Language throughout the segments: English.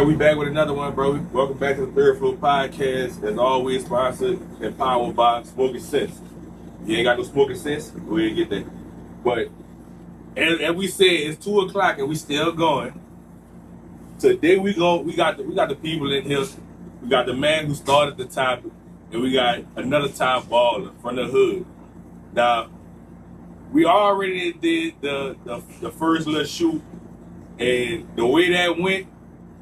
right, we back with another one, bro. Welcome back to the Third Floor Podcast. As always, sponsored and powered by Smoking Sense. You ain't got no Smoking Sense, we ain't get that. But and we said it's 2 o'clock and we still going. Today we got the people in here. We got the man who started the topic, and we got another top baller from the hood. Now, we already did the first little shoot, and the way that went,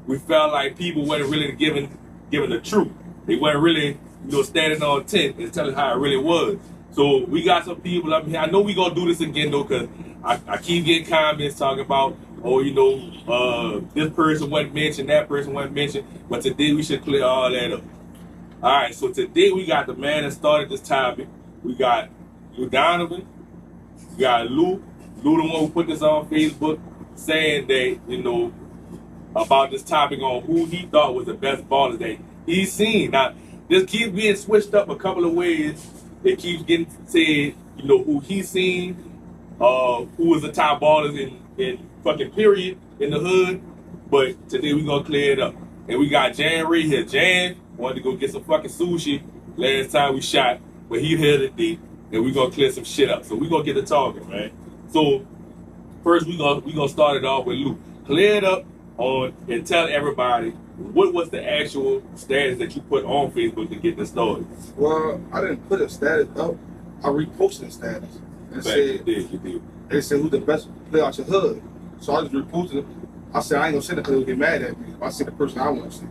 we felt like people weren't really giving the truth. They weren't really, standing on 10 and telling how it really was. So we got some people up here. I know we gonna do this again though, cause I keep getting comments talking about, this person wasn't mentioned, that person wasn't mentioned. But today we should clear all that up. All right, so today we got the man that started this topic. We got Lou Donovan. We got Lou the one who put this on Facebook, saying that, about this topic on who he thought was the best baller that he's seen. Now, this keeps being switched up a couple of ways. It keeps getting said, who he's seen, who was the top ballers in fucking period in the hood. But today we gonna clear it up. And we got Jan Ray here. Jan wanted to go get some fucking sushi last time we shot, but he here today, and we gonna clear some shit up. So we gonna get to talking, man. So first we gonna start it off with Lou. Clear it up on and tell everybody what was the actual status that you put on Facebook to get this started. Well, I didn't put a status up. I reposted a status and said, you did. They said who's the best player out your hood. So I just reposted it. I said I ain't gonna say that because they'll get mad at me. If I see the person I want to see,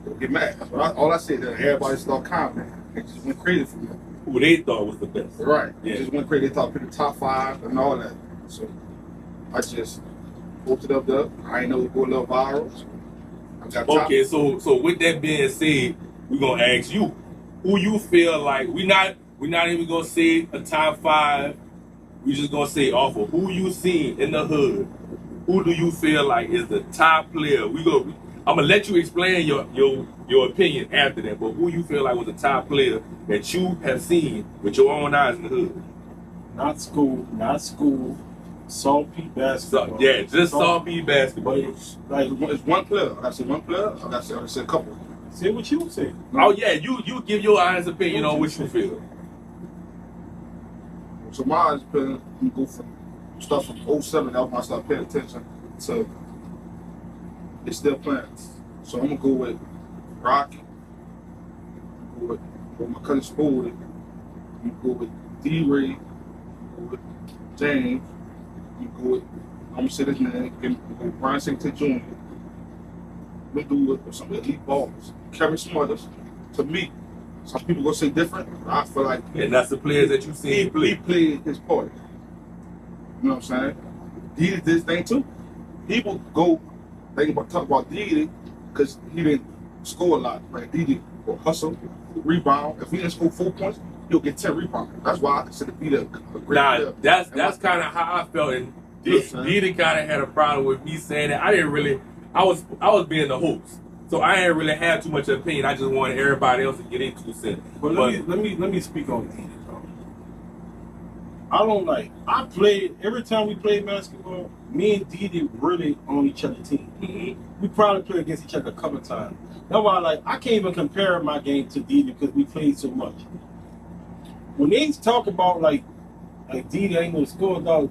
they'll get mad. So all I said that everybody started commenting. It just went crazy for me. Who they thought was the best. Right. Yeah. It just went crazy. They thought pick the top 5 and all that. So I just posted up there. I ain't know it would go a little viral. So I got okay, so with that being said, we're gonna ask you who you feel like we're not even gonna say a top 5. We just gonna say off of who you seen in the hood. Who do you feel like is the top player? I'm gonna let you explain your opinion after that, but who you feel like was the top player that you have seen with your own eyes in the hood? Not school. Salt P basketball. Yeah, just Salt P basketball. But it's like It's one player. I said one player. I said a couple. say what you say. Oh yeah, you give your honest opinion on what you feel. So my eyes been go from stuff from 07. That was when I started paying attention to they still playing. So I'm gonna go with Rocky. I'm gonna go with my cousin Spody. I'm gonna go with D-Ray. I'm gonna go with James. I'm gonna say this name. I'm gonna go with Brian St. Jr. I'm gonna do with some elite ballers. Kevin Smothers. To me, some people gonna say different. I feel like And that's the players that you seen he play. played his part. You know what I'm saying? He did this thing too. People talk about Didi because he didn't score a lot. Right? Didi will hustle, rebound. If he didn't score 4 points, he'll get 10 rebounds. That's why I consider Didi a great player. That's kind of how I felt. And Didi kind of had a problem with me saying that. I was being the host. So I didn't really have too much opinion. I just wanted everybody else to get into it. But let me speak on Didi. I played every time we played basketball. Me and Didi really on each other's team. Mm-hmm. We probably played against each other a couple of times. That's why I can't even compare my game to Didi because we played so much. When they talk about like Didi ain't gonna score, dog.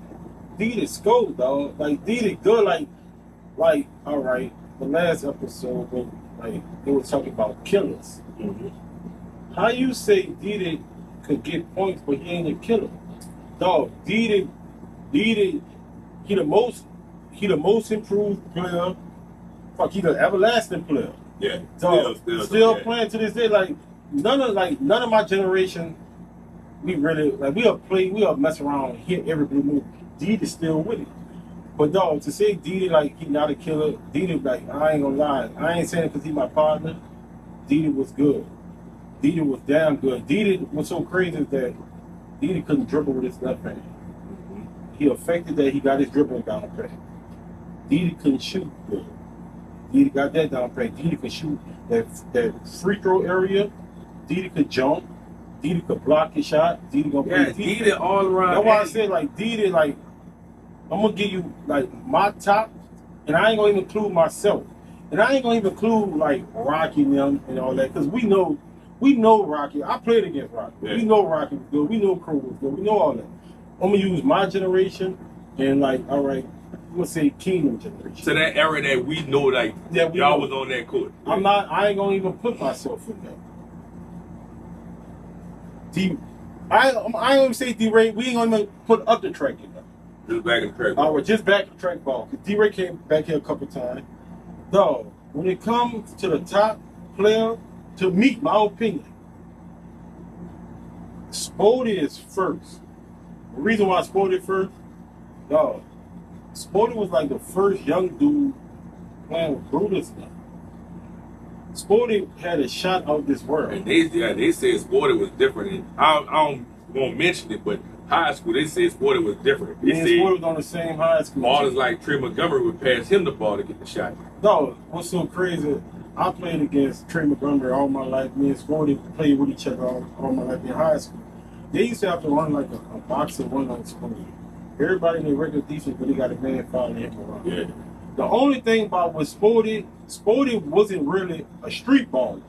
Didi scored, dog. Like Didi good, like all right. The last episode when they were talking about killers. Mm-hmm. How you say Didi could get points but he ain't a killer? Dog, Didi, he the most improved player. Fuck, he the everlasting player. Yeah, Dog, still playing to this day. Like none of my generation, we mess around and hit every blue move. Didi's still with it. But dog, to say Didi like he not a killer, Didi like I ain't gonna lie, I ain't saying it because he my partner. Didi was good. Didi was damn good. Didi was so crazy that Didi couldn't dribble with his left hand. He affected that he got his dribbling down pat. Didi couldn't shoot good. Didi got that down pat. Didi could shoot that free throw area. Didi could jump. Didi could block his shot. Didi gonna play defense. Didi all around. That's why I said like Didi like I'm gonna give you like my top, and I ain't gonna even include myself. And I ain't gonna even include like Rocky and them and all that, because we know Rocky. I played against Rocky. Yeah. We know Rocky was good. We know Crow was good. We know all that. I'm gonna use my generation and like, all right, I'm gonna say Kingdom generation. To that era that we know, like, Yeah, we y'all know. was on that court. I ain't gonna even put myself in that. I ain't gonna say D-Ray. We ain't gonna even put up the track in there. Just back in the track. We're just back to track ball. Cause D-Ray came back here a couple times. Dog, when it comes to the top player, to me, my opinion, Spody is first. The reason why Spody first, dog, Spody was like the first young dude playing with Brutus now. Spody had a shot out this world. And they said Sporty was different. And I don't want to mention it, but high school, they said Sporty was different. They Me and said Spody was on the same high school. ballers like Trey Montgomery would pass him the ball to get the shot. No, what's so crazy, I played against Trey Montgomery all my life. Me and Spody played with each other all my life in high school. They used to have to run like a boxer run on Spody. Everybody in their regular defense, but they got a man following him around. Yeah. The only thing about with Spody wasn't really a street baller.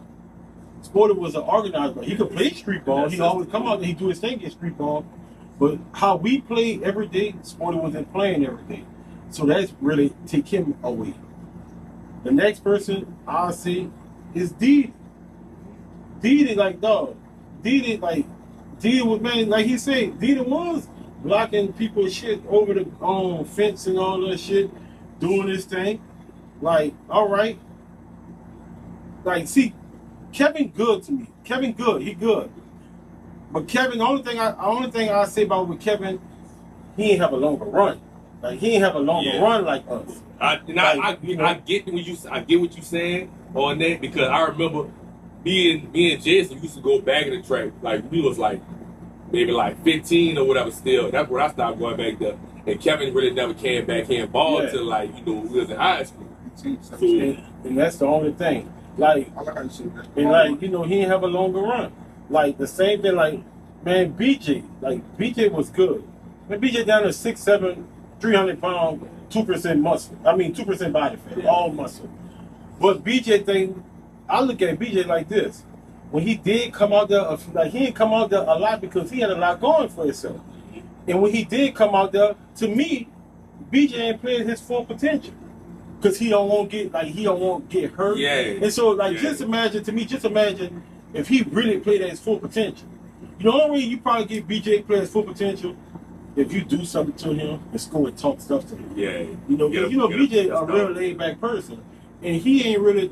Spody was an organizer. He could play street ball. He always come out and he do his thing in street ball. But how we play every day, Spody wasn't playing every day. So that's really take him away. The next person I'll see is Didi. Didi, like, dog. Didi was, man, like he said, Didi was blocking people's shit over the fence and all that shit, doing this thing. Like, all right. Like, see, Kevin good to me. Kevin good. He good. But Kevin, the only thing I say about with Kevin, he ain't have a longer run. Like, he ain't have a longer run like us. I get what you saying on that, because I remember me and Jason used to go back in the track like we was like maybe like 15 or whatever. Still, that's when I stopped going back there. And Kevin really never came back here and balled till like we was in high school. So, and that's the only thing. Like, and like, he ain't have a longer run. Like the same thing, like, man, BJ was good. Man, BJ down to 6'7", 300 pounds, 2% muscle. I mean 2% body fat, all muscle. But BJ thing, I look at BJ like this. When he did come out there, like, he didn't come out there a lot because he had a lot going for himself. And when he did come out there, to me, BJ ain't playing his full potential. Cause he don't want to get hurt. Yeah. And so, like, just imagine if he really played at his full potential. You know, the only way you probably get BJ play at his full potential if you do something to him and score and talk stuff to him. Yeah. BJ a real laid back person, and he ain't really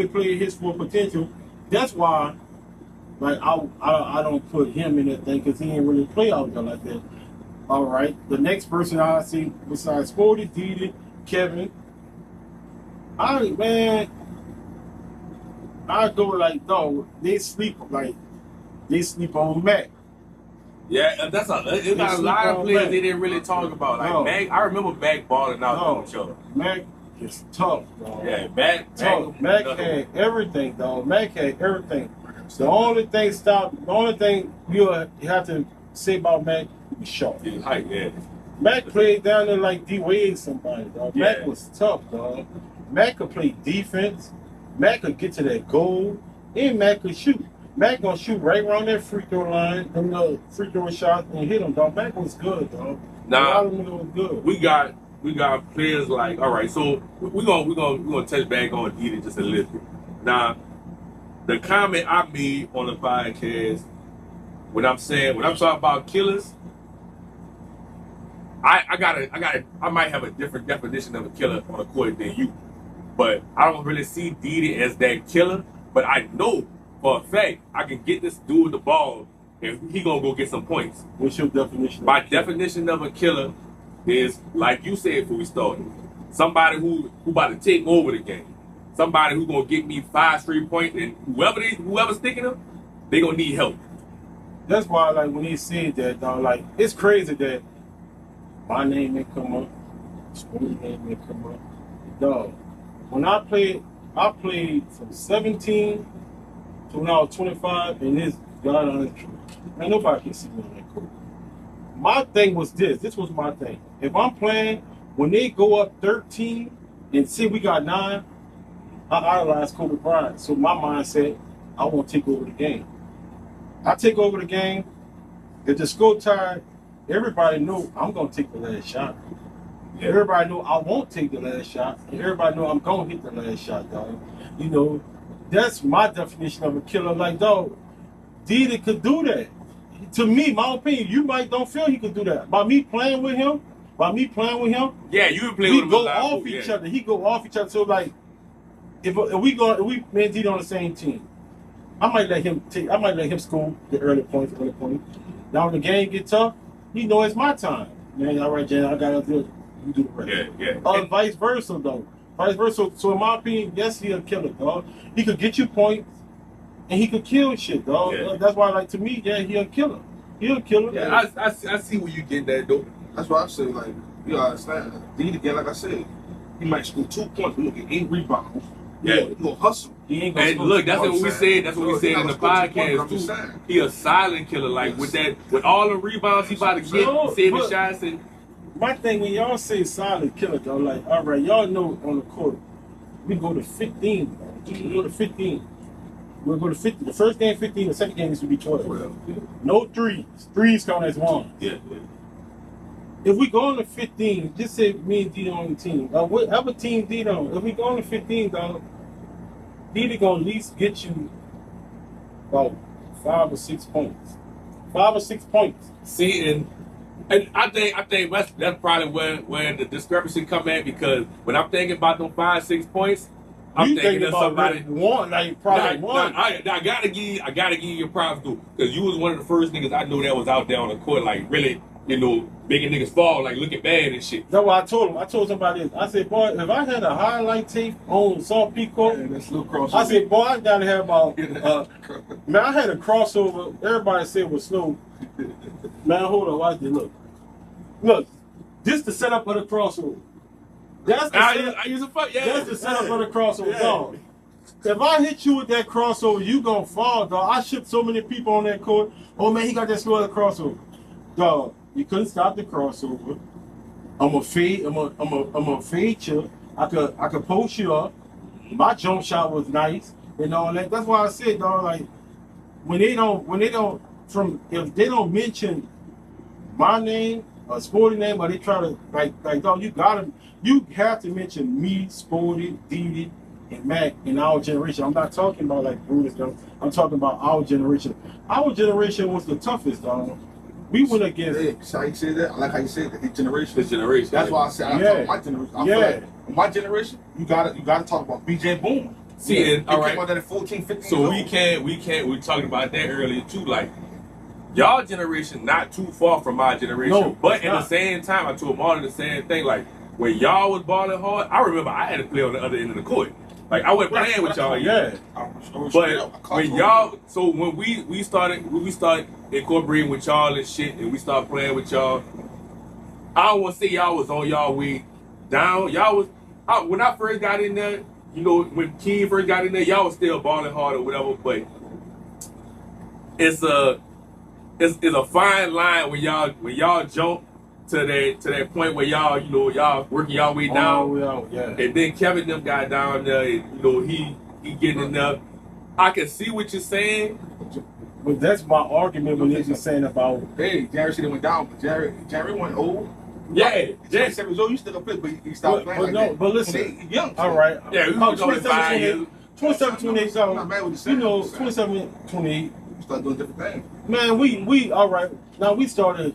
played his full potential. That's why, like, I don't put him in that thing because he ain't really play out there like that. All right, the next person I see besides Spody, Didi, Kevin. I go like, dog, they sleep on Mac. Yeah, there's a lot of players they didn't really talk about. Like Mac, I remember Mac balling out on each other. Mac is tough, dog. Yeah, Mac had everything, dog. Mac had everything. The only thing you have to say about Mac is short. His height, yeah. Mac played down there like D Wade somebody, dog. Yeah. Mac was tough, dog. Mac could play defense. Mac could get to that goal, and Mac could shoot. Mac gonna shoot right around that free throw line, them little free throw shots, and hit them, dog. Mac was good, dog. Nah, was good. we got players like, all right. So we're gonna touch back on Didi just a little bit. Now, the comment I made on the podcast when I'm talking about killers, I might have a different definition of a killer on the court than you, but I don't really see Didi as that killer. But I know for a fact I can get this dude the ball and he gonna go get some points. What's your definition? My definition of a killer is, like you said before we started, somebody who about to take over the game, somebody who gonna get me 5 straight points, and whoever's sticking them, they gonna need help. That's why, like, when he said that, dog, like, it's crazy that my name may come up, Spoon's name may come up. Dog, when I played from 17 to when I was 25, and this God honest truth, man, nobody can see me on that court. My thing was this was my thing. If I'm playing, when they go up 13 and say we got 9, I idolize Kobe Bryant. So my mindset, I want to take over the game. I take over the game. If the score tied, everybody know I'm gonna take the last shot. Yeah. Everybody know I won't take the last shot, and everybody know I'm gonna hit the last shot, dog. You know, that's my definition of a killer. Like, dog, Didi could do that. To me, my opinion, you might don't feel he could do that. By me playing with him, Yeah, you would play we with him. go a lot off more, each yeah. other. He go off each other. So like, if we me and Didi on the same team, I might let him score the early points. Now when the game get tough, he know it's my time. Man, all right, Jan, I gotta do it. You do the rest. Yeah. Vice versa though. Vice versa. So in my opinion, yes, he a killer, dog. He could get you points, and he could kill shit, dog. Yeah. That's why, like, to me, yeah, he a killer. He a killer. Yeah, I see where you get that though. That's why I say, like, you understand. Didi, again, like I said, he might score 2 points, but he'll get 8 rebounds. Yeah. He gonna hustle. He ain't gonna And score look, too that's much. what we said. That's what we So, said he in the not gonna score 2 points, podcast I'm just too. saying. He a silent killer. Like with all the rebounds he about to get, No, saving but- shots and My thing, when y'all say silent killer, though, like, all right, y'all know on the court, we go to 15. We go to 15. We'll go to 50. The first game 15. The second game needs to be 12. No threes. Threes count as one. yeah. If we go on to 15, just say me and D on the team. Whatever team D on. If we go on to 15, dog, D gonna at least get you about 5 or 6 points. 5 or 6 points. See, and I think that's probably where the discrepancy come at, because when I'm thinking about them 5-6 points, I'm You thinking of about somebody. one, like probably one. I gotta give you your props too, because you was one of the first niggas I knew that was out there on the court, like really, making niggas fall, like looking bad and shit. That's what I told him. I told somebody this. I said, boy, if I had a highlight tape on Salt Pico, Yeah, that's a little crossover. I said, boy, I gotta have about man, I had a crossover. Everybody said it was slow. Man, hold on, watch this. Look, this the setup of the crossover. That's the setup. I use a fuck, yeah. That's the setup of the crossover, Yeah. dog. If I hit you with that crossover, you gonna fall, dog. I shipped so many people on that court. Oh man, he got that slow at the crossover, dog. You couldn't stop the crossover. I'm a fade you. I could post you up. My jump shot was nice and all that. That's why I said, dog, like if they don't mention my name, a sporting name, or they try to like dog, you have to mention me, Sporty, Didi, and Mac in our generation. I'm not talking about like Brutus though. I'm talking about our generation. Our generation was the toughest, dog. We went against. Yeah, so how you say that? I like how you say that. His generation. This generation. That's why I said I Yeah. talk about my generation. I Yeah. feel like in my generation, you gotta talk about BJ Boone. See, and all He right. came out there at 14, 15 So years we were talking about that earlier too. Like, y'all generation not too far from my generation, No, but it's at the not. same time, I told Martin the same thing. Like, when y'all was balling hard, I remember I had to play on the other end of the court. Like, I wasn't playing with y'all. Yeah. But when y'all, so when we started incorporating with y'all and shit, and we started playing with y'all, I don't want to say y'all was on y'all way down. Y'all was when I first got in there. When King first got in there, y'all was still balling hard or whatever. But it's a fine line when y'all jump to that point where y'all working y'all way down. Yeah. And then Kevin them got down there, and he getting enough. I can see what you're saying. But that's my argument when they're just saying about. Hey, Jerry said it went down, but Jerry went old. Yeah, He's 27 years old. You still play, but he stopped playing. But like no, that. but listen. And they young. All right. Yeah, we was only 5 years. 27, 28, I'm not mad with the you know, same. 27, 28. You start doing different things. Man, we all right. Now we started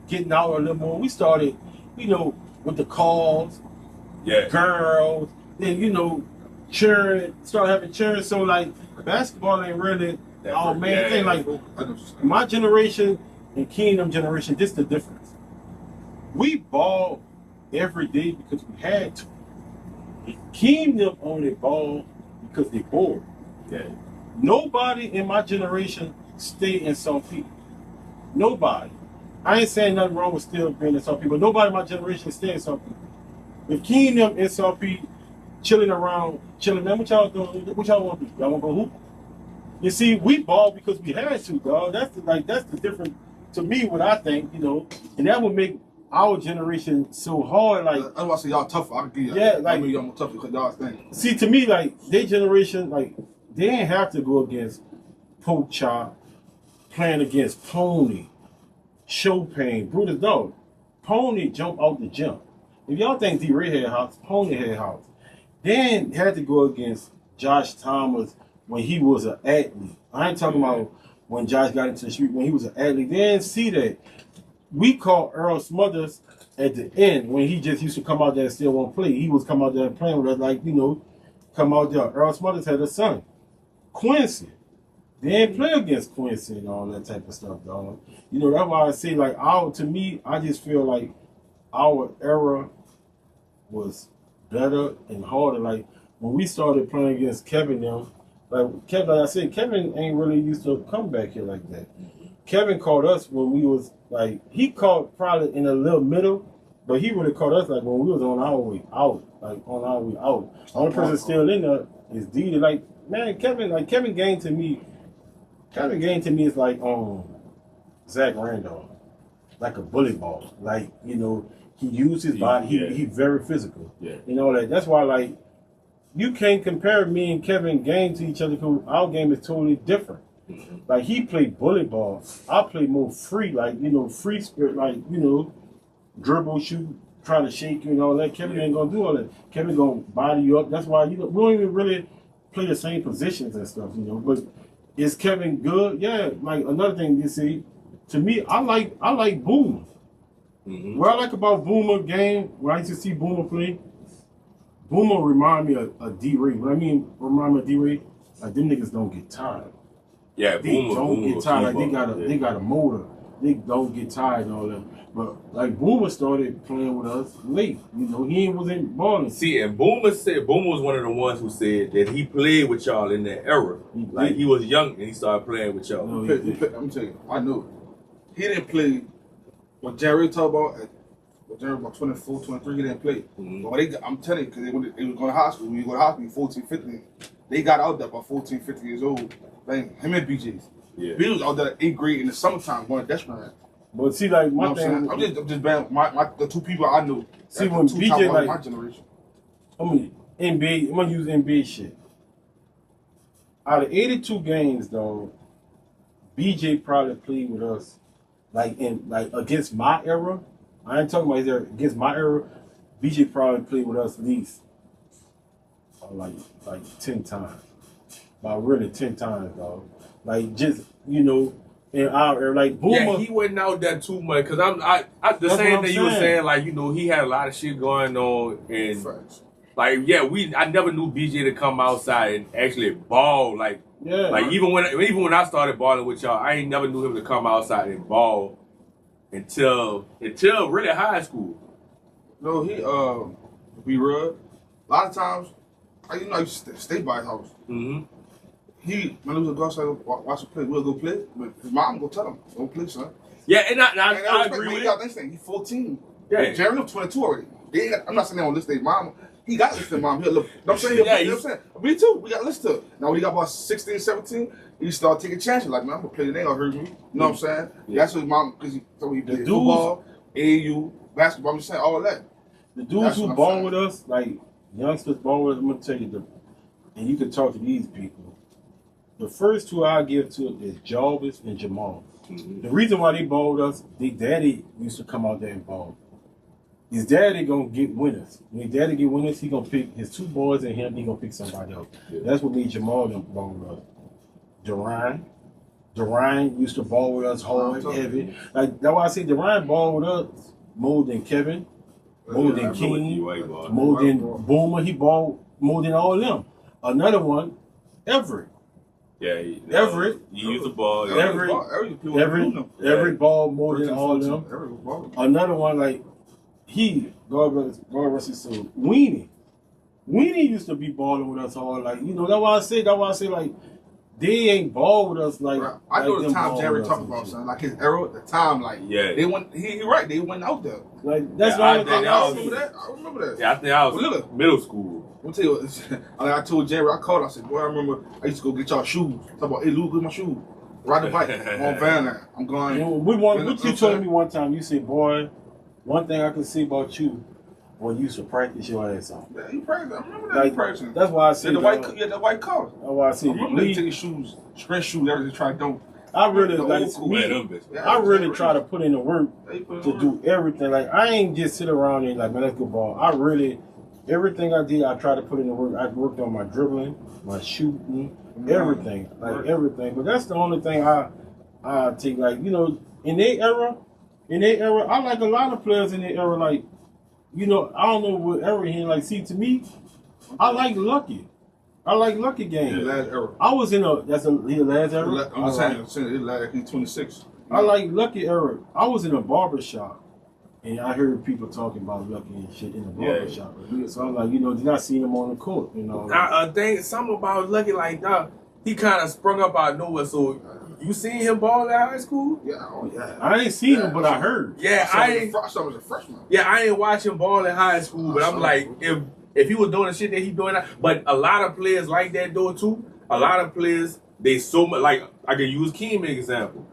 getting out a little more. We started, with the calls, Yeah. girls, then cheering, start having cheering. So like basketball ain't really our main thing. Like I know what you're saying. my generation and Kingdom generation, this the difference. We ball every day because we had to. Kingdom only ball because they bored. Yeah. Nobody in my generation stay in South Peak. Nobody. I ain't saying nothing wrong with still being in South Peak, but nobody in my generation stay in South Peak. If Kingdom in South Peak chilling, man, what y'all doing? What y'all want to do? Y'all want to go hoop? You see, we ball because we had to, dog. That's the difference to me. What I think, and that would make our generation so hard. Like, that's why I say y'all tougher. I can give y'all. Yeah, that. like- I mean, y'all more tougher because y'all think. see, to me, like their generation, like they didn't have to go against Pork Chop, playing against Pony, Chopin, Brutus Dog. Pony jumped out the gym. If y'all think D-Ray had house, Pony had house. Then had to go against Josh Thomas when he was an athlete. I ain't talking about when Josh got into the street when he was an athlete. They didn't see that. We caught Earl Smothers at the end when he just used to come out there and still won't play. He was come out there playing with us like, come out there. Earl Smothers had a son, Quincy. They didn't play against Quincy and all that type of stuff, dog. That's why I say, like, to me, I just feel like our era was better and harder. Like, when we started playing against Kevin now, like I said, Kevin ain't really used to come back here like that. Kevin caught us when we was, like, he caught probably in a little middle, but he really caught us, like, when we was on our way out. Like, on our way out. The only person still in there is Didi. Like, man, Kevin Gaines to me is like Zach Randolph, like a bullet ball. Like, he used his body. He very physical. Yeah. That's why, like, you can't compare me and Kevin Gaines to each other because our game is totally different. Mm-hmm. Like, he played bullet ball. I play more free, like, free spirit, like, dribble, shoot, try to shake you and all that. Kevin ain't gonna do all that. Kevin gonna body you up. That's why we don't even really play the same positions and stuff, But is Kevin good? Yeah. Like, another thing you see, to me, I like Boomer. Mm-hmm. What I like about Boomer game, when I used to see Boomer play, Boomer remind me of D-Ray. What I mean, remind me of D-Ray, like, them niggas don't get tired. Yeah, They don't get tired. Like, they got a motor. They don't get tired and all that. But, like, Boomer started playing with us late. He wasn't balling. See, and Boomer was one of the ones who said that he played with y'all in that era. Like, he was young and he started playing with y'all. No, Let me tell you, I knew it. He didn't play what Jerry talked about. When Jerry about 24, 23, he didn't play. Mm-hmm. But I'm telling you, because they was going to high school. When you go to high school, 14, 15, they got out there by 14, 15 years old. Like, him and BJ's. Yeah. BJ was out there 8th grade in the summertime going to Deshman. But see, like, my thing, I'm just bad. The two people I knew. See, that's when the two BJ, top ones like- in my generation. NBA, I'm gonna use NBA shit. Out of 82 games, though, BJ probably played with us, like against my era. I ain't talking about his era. Against my era, BJ probably played with us at least like 10 times. About really 10 times, dog. Like, just, in our era, like Boomer. Yeah, he wasn't out there too much because the That's same what I'm thing you were saying. saying. Like, he had a lot of shit going on, and Facts. like, I never knew BJ to come outside and actually ball. Like, Yeah. like even when I started balling with y'all, I ain't never knew him to come outside and ball until really high school. No, he be real. A lot of times, I used to stay by his house. Mm-hmm. He when he was go outside watch him play, we'll go play. But his mom go tell him, don't play, son. Yeah, and I And agree with he got it. this thing. He's 14. Yeah. Jeremy was 22 already. I'm not saying they don't listen to his mom. He got listed to mom. He'll look. I'm saying, Yeah, you know what I'm saying? Me too. We got listed to. Now when he got about 16, 17, he started taking chances. Like, man, I'm gonna play the name. I heard me. You know what I'm saying? Yeah. That's what his mom, because he played dudes- football, AAU, basketball. I'm just saying all of that. The dudes That's who what I'm ball saying. with us, like youngsters ball with us, I'm gonna tell you and you can talk to these people. The first two I give to is Jarvis and Jamal. Mm-hmm. The reason why they ball with us, their daddy used to come out there and ball. His daddy gonna get winners. When his daddy get winners, he gonna pick his two boys and him. He gonna pick somebody else. Yeah. That's what made Jamal them ball with us. Durant used to ball with us hard, heavy. Like that's why I say Durant ball with us more than Kevin, more Yeah, than I know King, ball. more than Boomer. He balled more than all of them. Another one, Everett. Yeah, Everett. You use the ball. Yeah. Everett Everett ball more than all of them. Everett was balling. Another one like God rest his soul, Weenie. Weenie used to be balling with us hard. Like, that's why I say like they ain't ball with us like. Right. I know like the them time ball Jerry with us talking and about, shit. son. Like his era, the time, like Yeah. they went. He right. They went out there. Like that's Yeah, the only thing I I remember see. I remember that. Yeah, I think I was Look. middle school. Let me tell you what. I told Jerry, I called. I said, boy, I remember I used to go get y'all shoes. Talk about, hey, Luke, get my shoes. Ride the bike. I'm on Van now. I'm going. What you told me one time, you said, boy, one thing I can see about you, when you used to practice your ass off. Yeah, he practiced. I remember that he Like, practicing. that's why I Yeah, say the white collar. That's why I say I remember they me. taking shoes, stretch shoes, everything. Try to don't. I really The like old school, me. Man, them bitches. Yeah, I really that's try to put in the work They put it to on. do everything. Like I ain't just sit around and like, man, let's go ball. I really, everything I did, I try to put in the work. I worked on my dribbling, my shooting, everything, like everything. But that's the only thing I take. Like in their era, I like a lot of players in their era. Like I don't know what era he like. See, to me, I like Lucky. I like Lucky game. The last era. I was in the last era. I'm saying it like he's 26. I like Lucky era. I was in a barber shop and I heard people talking about Lucky and shit in the barber shop. So I'm like, did I see him on the court? Something about Lucky like that. He kind of sprung up out of nowhere. So you seen him ball in high school? Yeah, oh yeah. I ain't seen him, but I heard. Yeah, I saw him as a freshman. Yeah, I ain't watching ball in high school, but I'm like, if he was doing the shit that he doing, but a lot of players like that though too. A lot of players they so much like I can use Keem as an example.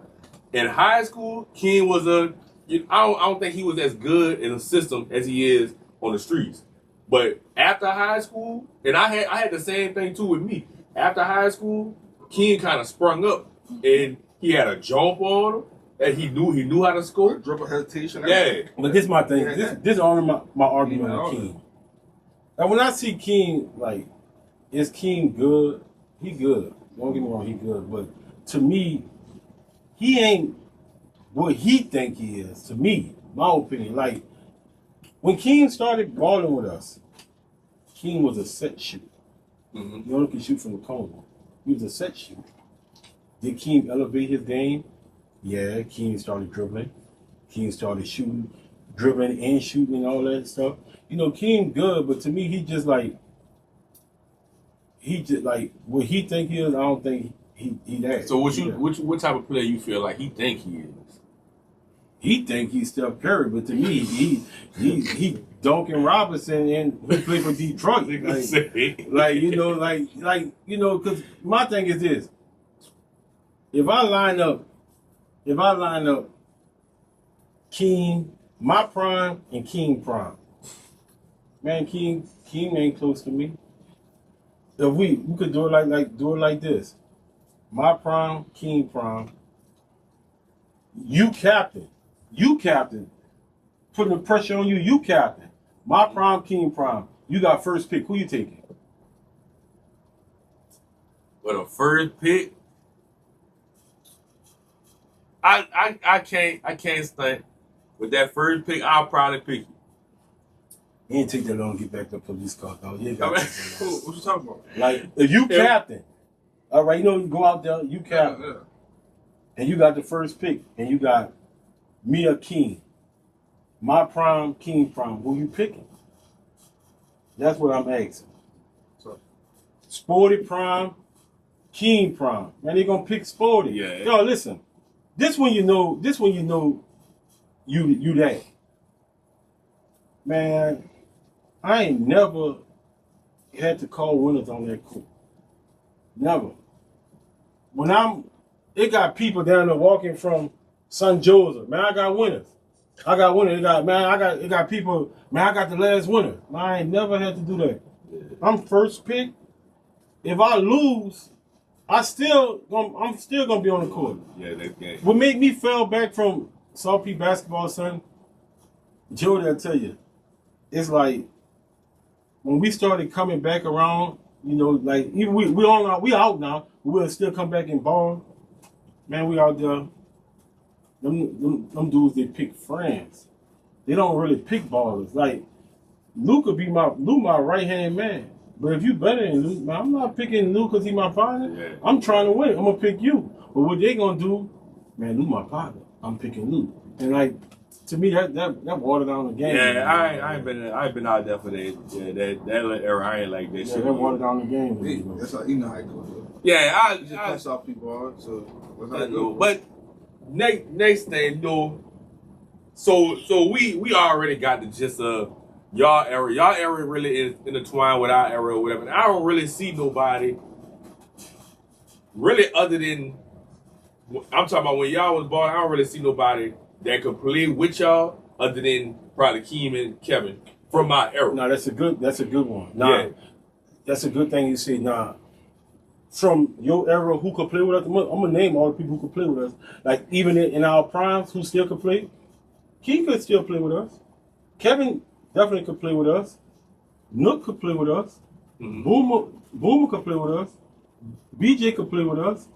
In high school, Keem was I don't think he was as good in the system as he is on the streets. But after high school, and I had the same thing too with me. After high school, Keem kind of sprung up, and he had a jump on him, and he knew how to score. Dribble hesitation. Yeah. But this is my thing. Yeah. This is only my argument Yeah, with Keem. And when I see Keem, like, is Keem good? He good. Don't get me wrong, he good. But to me, he ain't what he think he is. To me, my opinion. Like, when Keem started balling with us, Keem was a set shooter. Mm-hmm. You only can shoot from the corner. He was a set shooter. Did Keem elevate his game? Yeah, Keem started dribbling. Keem started shooting, dribbling and shooting and all that stuff. Keem good, but to me, he just like what he think he is. I don't think he that. So what type of player you feel like he think he is? He think he's Steph Curry, but to me, he Duncan Robinson and he played for Detroit. Because my thing is this: if I line up Keem, my prime, and Keem prime, man, Keem ain't close to me. If we could do it like this: my prime, Keem prime, you captain, putting the pressure on you, you captain. My prime, Keem prime, you got first pick. Who you taking? But a first pick, I can't stunt. With that first pick, I'll probably pick you. He ain't take that long to get back to the police car, though. You ain't got to take that long. What you talking about? Like, if you captain, all right, you go out there, you captain, Yeah. and you got the first pick, and you got me or Keem. My prime, Keem prime. Who you picking? That's what I'm asking. So, Sporty prime, Keem prime. Man, they gonna pick Sporty. Yeah. Yo, listen. This when you know you that. Man, I ain't never had to call winners on that court. Never. It got people down there walking from San Joseph. Man, I got winners. It got people. Man, I got the last winner. Man, I ain't never had to do that. I'm first pick. If I lose, I'm still gonna be on the court. Yeah, that game. What made me fell back from South Peak basketball, son, Jody, I tell you, it's like when we started coming back around, like even we out now, we'll still come back and ball. Man, we out there. Them dudes, they pick friends. They don't really pick ballers. Like Luka be my right hand man. But if you better than Luke, man, I'm not picking Luke because he my partner. Yeah. I'm trying to win. I'm gonna pick you. But what they gonna do, man, Luke my partner. I'm picking Luke. And like to me that watered down the game. Yeah, I ain't been out there for that. Yeah, that era. I ain't like that Yeah, shit. that watered down the game. that's how you know how it goes. Yeah, You just pass off people hard, so that's how I it know. goes. But next thing, so we already got the gist of y'all era. Y'all era really is intertwined with our era or whatever. And I don't really see nobody really other than I'm talking about when y'all was balling. I don't really see nobody that could play with y'all other than probably Keem and Kevin from my era. No, that's a good one. Nah, Yeah. that's a good thing you say. Nah, from your era, who could play with us? I'm gonna name all the people who could play with us. Like even in our primes, who still could play. Keem could still play with us. Kevin definitely could play with us. Nook could play with us. Mhm. Boomer could play with us. BJ could play with us.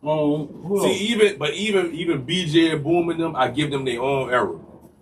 Who else? See, even BJ and Boom and them, I give them their own era.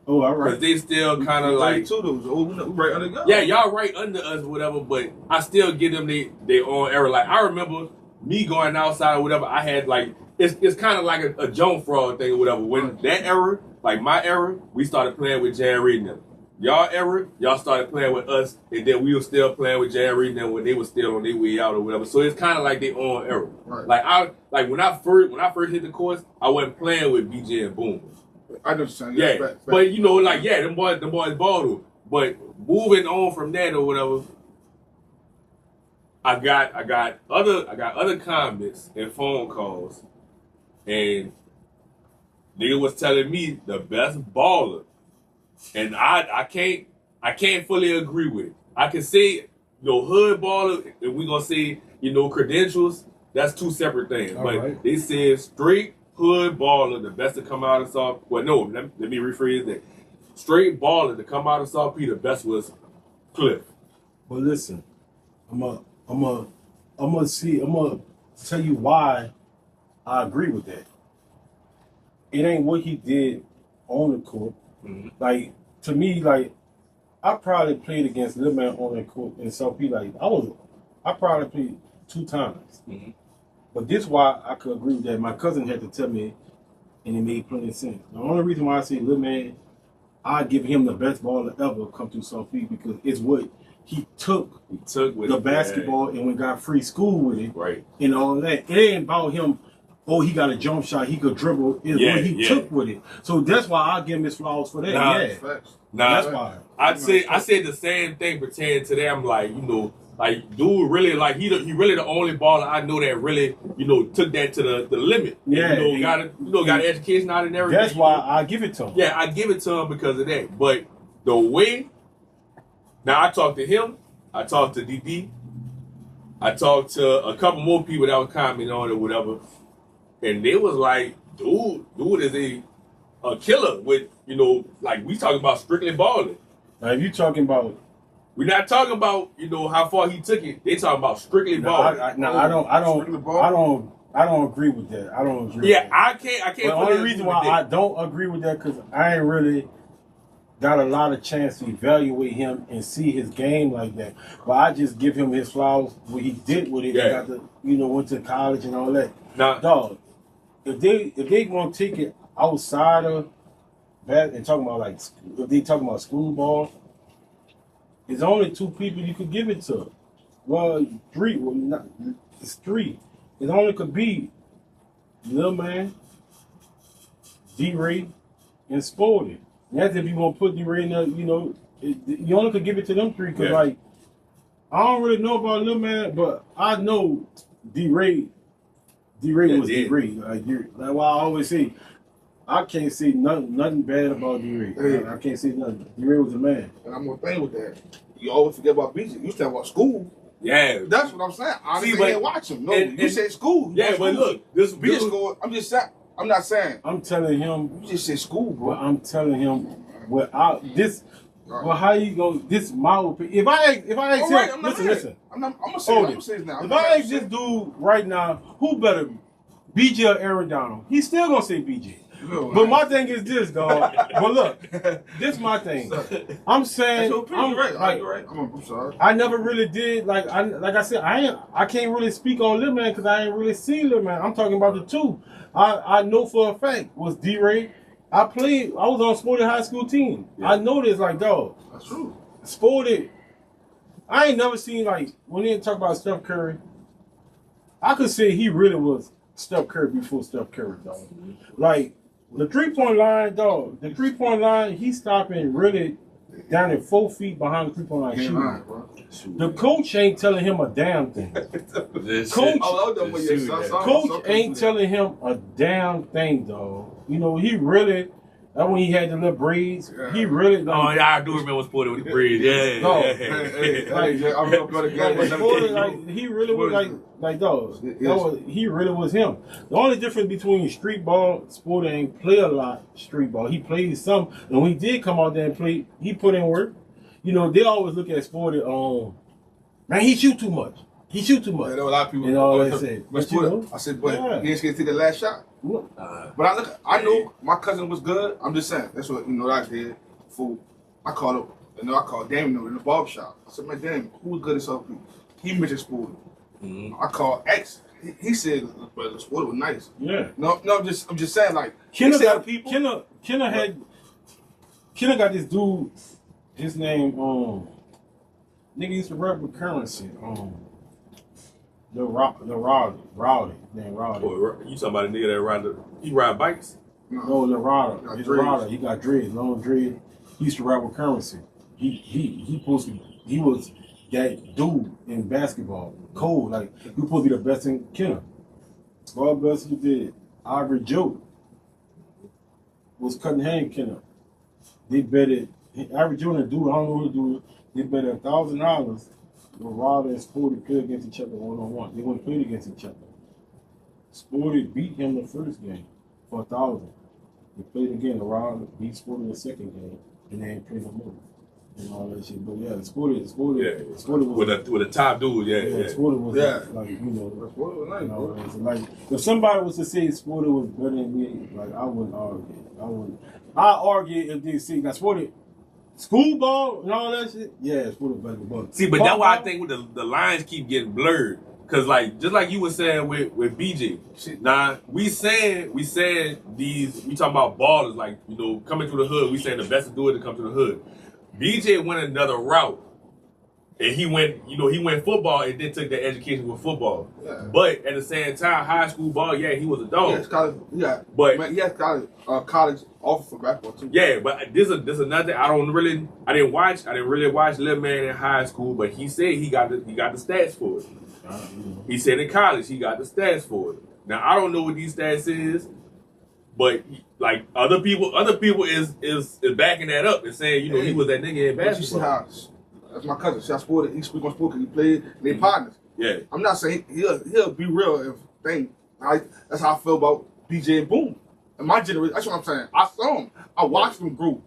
Oh, all Because right. they still kind of like, two those. Oh, we right under God. yeah, y'all right under us or whatever, but I still give them their own era. Like, I remember me going outside or whatever, I had like, it's kind of like a Joan Fraud thing or whatever. When that era, like my era, we started playing with Jan Reed and them. Y'all era, y'all started playing with us, and then we were still playing with Jan Reed and them when they were still on their way out or whatever. So it's kind of like their own era. Right. Like when I first hit the course, I wasn't playing with BJ and Boom. I understand. Yeah, Back. but you know, like them boys balled. But moving on from that or whatever, I got other comments and phone calls, and nigga was telling me the best baller, and I can't fully agree with it. I can say hood baller, and we gonna say credentials. That's two separate things. All but right. they said straight hood baller, the best to come out of South. Well, no, let me rephrase that. Straight baller to come out of South P, the best was Cliff. But listen, I'm gonna tell you why I agree with that. It ain't what he did on the court. Mhm. Like to me, like I probably played against Lil Man on the court in South P. Like I probably played 2 times. Mhm. But this why I could agree with that. My cousin had to tell me, and it made plenty of sense. The only reason why I say Lil Man, I give him the best baller ever come through South P because it's what he took He took with the it, basketball and we got free school with it right? and all that. It ain't about him. Oh, he got a jump shot. He could dribble. It's Yeah, what he yeah. took with it. So that's why I give him his flowers for that. Nah. Yeah, Facts. Nah, that's why. I said the same thing pertaining to that. I'm like, like dude, really, like he really the only baller I know that really, took that to the limit. Yeah, And, got an education out and everything. That's why I give it to him. Yeah, I give it to him because of that. But the way, now I talked to him, I talked to DD, I talked to a couple more people that was commenting on it or whatever, and they was like, dude is a killer with, like we talking about strictly balling. Now, if you talking about, We're not talking about, how far he took it. They talking about strictly balling. I don't agree with that. I don't agree. Yeah, with that. I can't. But the fully only agree reason with why that. I don't agree with that because I ain't really got a lot of chance to evaluate him and see his game like that. But I just give him his flowers what he did with it. Yeah. He got the, went to college and all that. Nah, Dog, if they gonna take it outside of that and talking about like if they talking about school ball, there's only 2 people you could give it to. Well, 3. Well, not, it's 3. It only could be Lil Man, D-Ray, and Sporty. And that's if you want to put D-Ray in there, you only could give it to them 3 because, Yeah. like, I don't really know about Lil Man, but I know D-Ray. D-Ray Yeah, was yeah. D-Ray. Like what I always say, I can't say nothing bad about D-Ray. Yeah. I can't say nothing. D-Ray was a man. And I'm gonna think with that. You always forget about BJ. You talking about school. yeah, That's what I'm saying. I See, didn't but- watch him. No, and- you said school. You yeah. said But school. look, this We just dude, go. I'm just saying. I'm not saying. I'm telling him, You just said school, bro. but I'm telling him what I this. All right. Well, how you go? This my opinion. If I ask All right, him, I'm not listen. I'm gonna say. Hold I'm it. gonna say this now. If I ask this dude right now, who better, BJ or Aaron Donald? He's still gonna say BJ. But my thing is this, dog. But look, this my thing. I'm That's saying, your opinion. I'm You're right. like, You're right. I'm sorry. I never really did like I said I can't really speak on Lil Man because I ain't really seen Lil Man. I'm talking about the 2. I know for a fact was D-Ray. I was on Sporty high school team. Yeah. I know this like dog. That's true. Sporty. I ain't never seen like when they talk about Steph Curry. I could say he really was Steph Curry before Steph Curry, dog. Like the 3-point line, dog. The 3-point line, he's stopping really down at 4 feet behind the 3-point line Ain't shooting. lying, bro. The coach ain't telling him a damn thing. Coach- Oh, that was your son. Coach ain't telling him a damn thing, dog. He really That when he had the little braids. Yeah. He really. Oh, yeah, I do remember Sporty with the braids. Yeah, No. yeah. Hey, I'm gonna go to Like, game. Sporty, like he really was like dog. He really was him. The only difference between street ball, Sporty ain't play a lot street ball. He played some, and when he did come out there and play, he put in work. You know, they always look at Sporty. Man, he shoot too much. He shoot too much. Yeah, there were a lot of people. And all that said. But But you know, I said, but yeah. he ain't scared to take the last shot. But I knew my cousin was good. I'm just saying, that's what what I did. Fool. I called up, I called Damien in the barber shop. I said, man, Damien, who was good as help you? He mentioned Sporty. I called X. He said, but the Sporty was nice. Yeah. No, I'm just saying, like, Kenner they said got people. Kenner got this dude. His name nigga used to rap with Currency. Rowdy. Name Rowdy. Boy, you talking about a nigga that ride bikes? No, the Rowdy. Got It's dreads. Rowdy. He got dreads, long dread. He used to rap with Currency. He was that dude in basketball. Cold, like he supposed to be the best in Kenner. All best he did. Ivory Joe was cutting hand Kenner. They betted Ivory Joe and the dude, I don't know who the dude. They betted $1,000 with Rowdy and Sporty play against each other 1-on-1. They wouldn't play against each other. Sporty beat him the first game for $1,000. They played again. Rowdy beat Sporty in the second game, and they ain't played no more. And all that shit. But yeah, Sporty was with a top dude. Yeah. Sporty was Yeah. like you know. Sporty was nice, You know, bro. it's like if somebody was to say Sporty was better than me, like I wouldn't argue. I argue if they say now Sporty school ball and all that shit. Yeah, Sporty better than both. See, but that's why I think with the lines keep getting blurred. Cause like just like you were saying with BJ. Now we saying these we talking about ballers like coming to the hood. We saying the best to do it to come to the hood. BJ went another route, and he went football and then took the education with football. Yeah. But at the same time, high school ball, yeah, he was a dog. Yes, college. Yeah, But- man, he has college offer for basketball too. Yeah, but this is another. I didn't really watch Lil Man in high school, but he said he got the stats for it. He said in college he got the stats for it. Now I don't know what these stats is, but like other people is backing that up and saying he was that nigga in But you see basketball. how that's my cousin. See how Sporty, he speak on sport, he played, and they partners. Yeah, I'm not saying he'll be real if that's how I feel about BJ and Boom. And my generation, that's what I'm saying. I saw him. I watched them grow.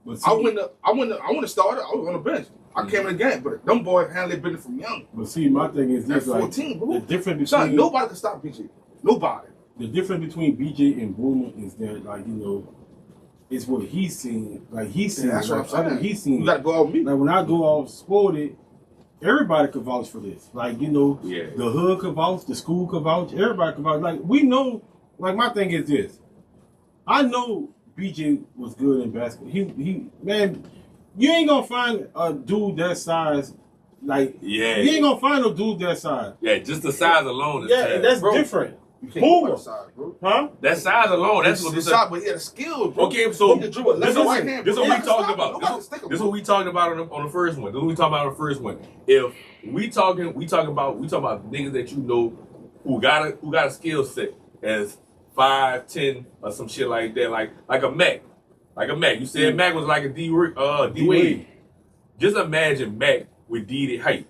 But I went to start. I was on the bench. I came in the game, but them boys handled their business from young. But see, my thing is At this: like 14, bro. the difference Son, between nobody can stop BJ. Nobody. the difference between BJ and Boomer is that it's what he's seen. Like he's seen, That's what I'm saying. He's seen. You got to go out with me. Like when I go off Sporty, everybody could vouch for this. Like Yeah. the hood could vouch, the school could vouch, everybody could vouch. Like we know. Like my thing is this: I know BJ was good in basketball. He man, you ain't gonna find a dude that size. Like Yeah. you ain't gonna find no dude that size. yeah, just the size alone is Yeah, bad. that's bro. different. You can't go Boomer. outside, bro. Huh? That size alone. That's what the this shot, but he had a skill, bro. Okay, so He can dribble this left is and right hand. this is bro. what we Nobody talking can stop him. about. Nobody can stick him, This is bro. what we talking about on the first one. This is what we talking about on the first one. If we talking about niggas that who got a skill set as 5'10" or some shit like that, like a Mac. Like a Mac. You said Mac was like a D Wade. Just imagine Mac with D height.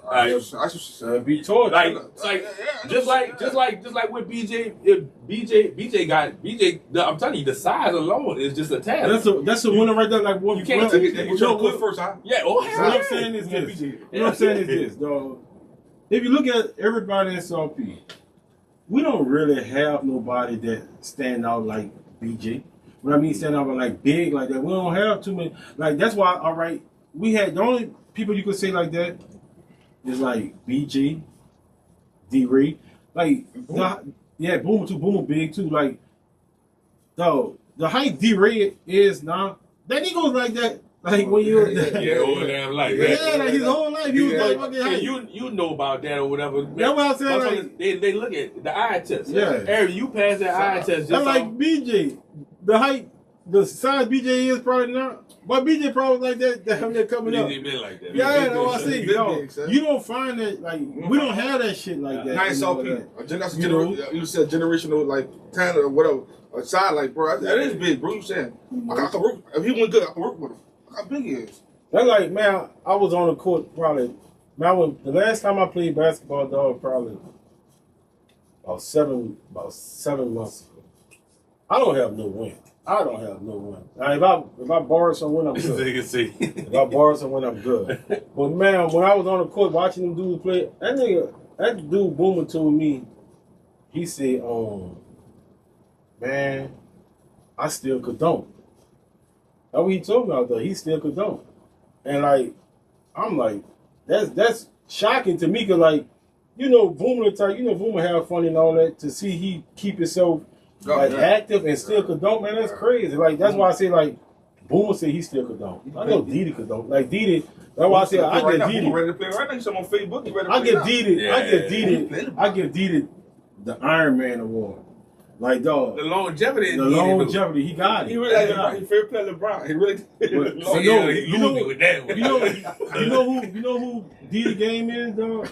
I should Be tortured. Just like with BJ, if BJ, I'm telling you, the size alone is just a talent. That's a winner right there. Like what You can't what- take it. You trying to quit first, huh? Yeah, oh What hell I'm yeah. saying is Yeah, this. BJ. What I'm saying is this, dog. If you look at everybody in SLP, we don't really have nobody that stand out like BJ. What I mean stand out like big like that. We don't have too many. Like that's why. All right, we had the only people you could say like that is like BJ, D Ray, like Boomer too. Boomer big too. Like, dog, the height D Ray is now. That nigga was like that. Like when you Yeah, over damn life. yeah, like his whole life he was like fucking Yeah, height. you know about that or whatever. That's what I'm saying, Motherfuckers, they look at the eye test. Yeah. Eric, you pass that eye test. That's Just like off- BJ. The height the size BJ is probably not. But BJ probably like that damn near coming up. BJ been like that. Yeah, big, that's what I big, say. big, Yo, big, son. you don't find that like we don't have that shit like that. Nice you know, LP. like, That's a you know? you said generational like talent or whatever. A side like bro, that is big, bro. You saying I can work if he went good, I can work with him. Look how big he is. That's like, man, I was on the court probably. Man, the last time I played basketball, dog, probably about seven months ago. I don't have no win. I don't have no win. Now, if I borrow some win, I'm So good. you can see. If I borrow some win, I'm good. But man, when I was on the court watching them dudes play, that dude Boomer told me, he said, man, I still could dunk. That's what he told me out there. He still could dunk. And like, I'm like, that's shocking to me because like, you know, Boomer Boomer have fun and all that. To see he keep himself like active and still could dunk, man, that's crazy. Like that's why I say like, Boomer said he still could dunk. I know Didi could dunk. Like Didi, that's why I say I get Didi. Ready to play right now. Some on Facebook. He ready to I play give now. Didi. Yeah. I give Didi the Iron Man award. Like dog, The longevity. the longevity. He got it. He really like he fair play LeBron. He really. But- So No, yeah, you you know- lose me with that one. You know who Didi game is, dog?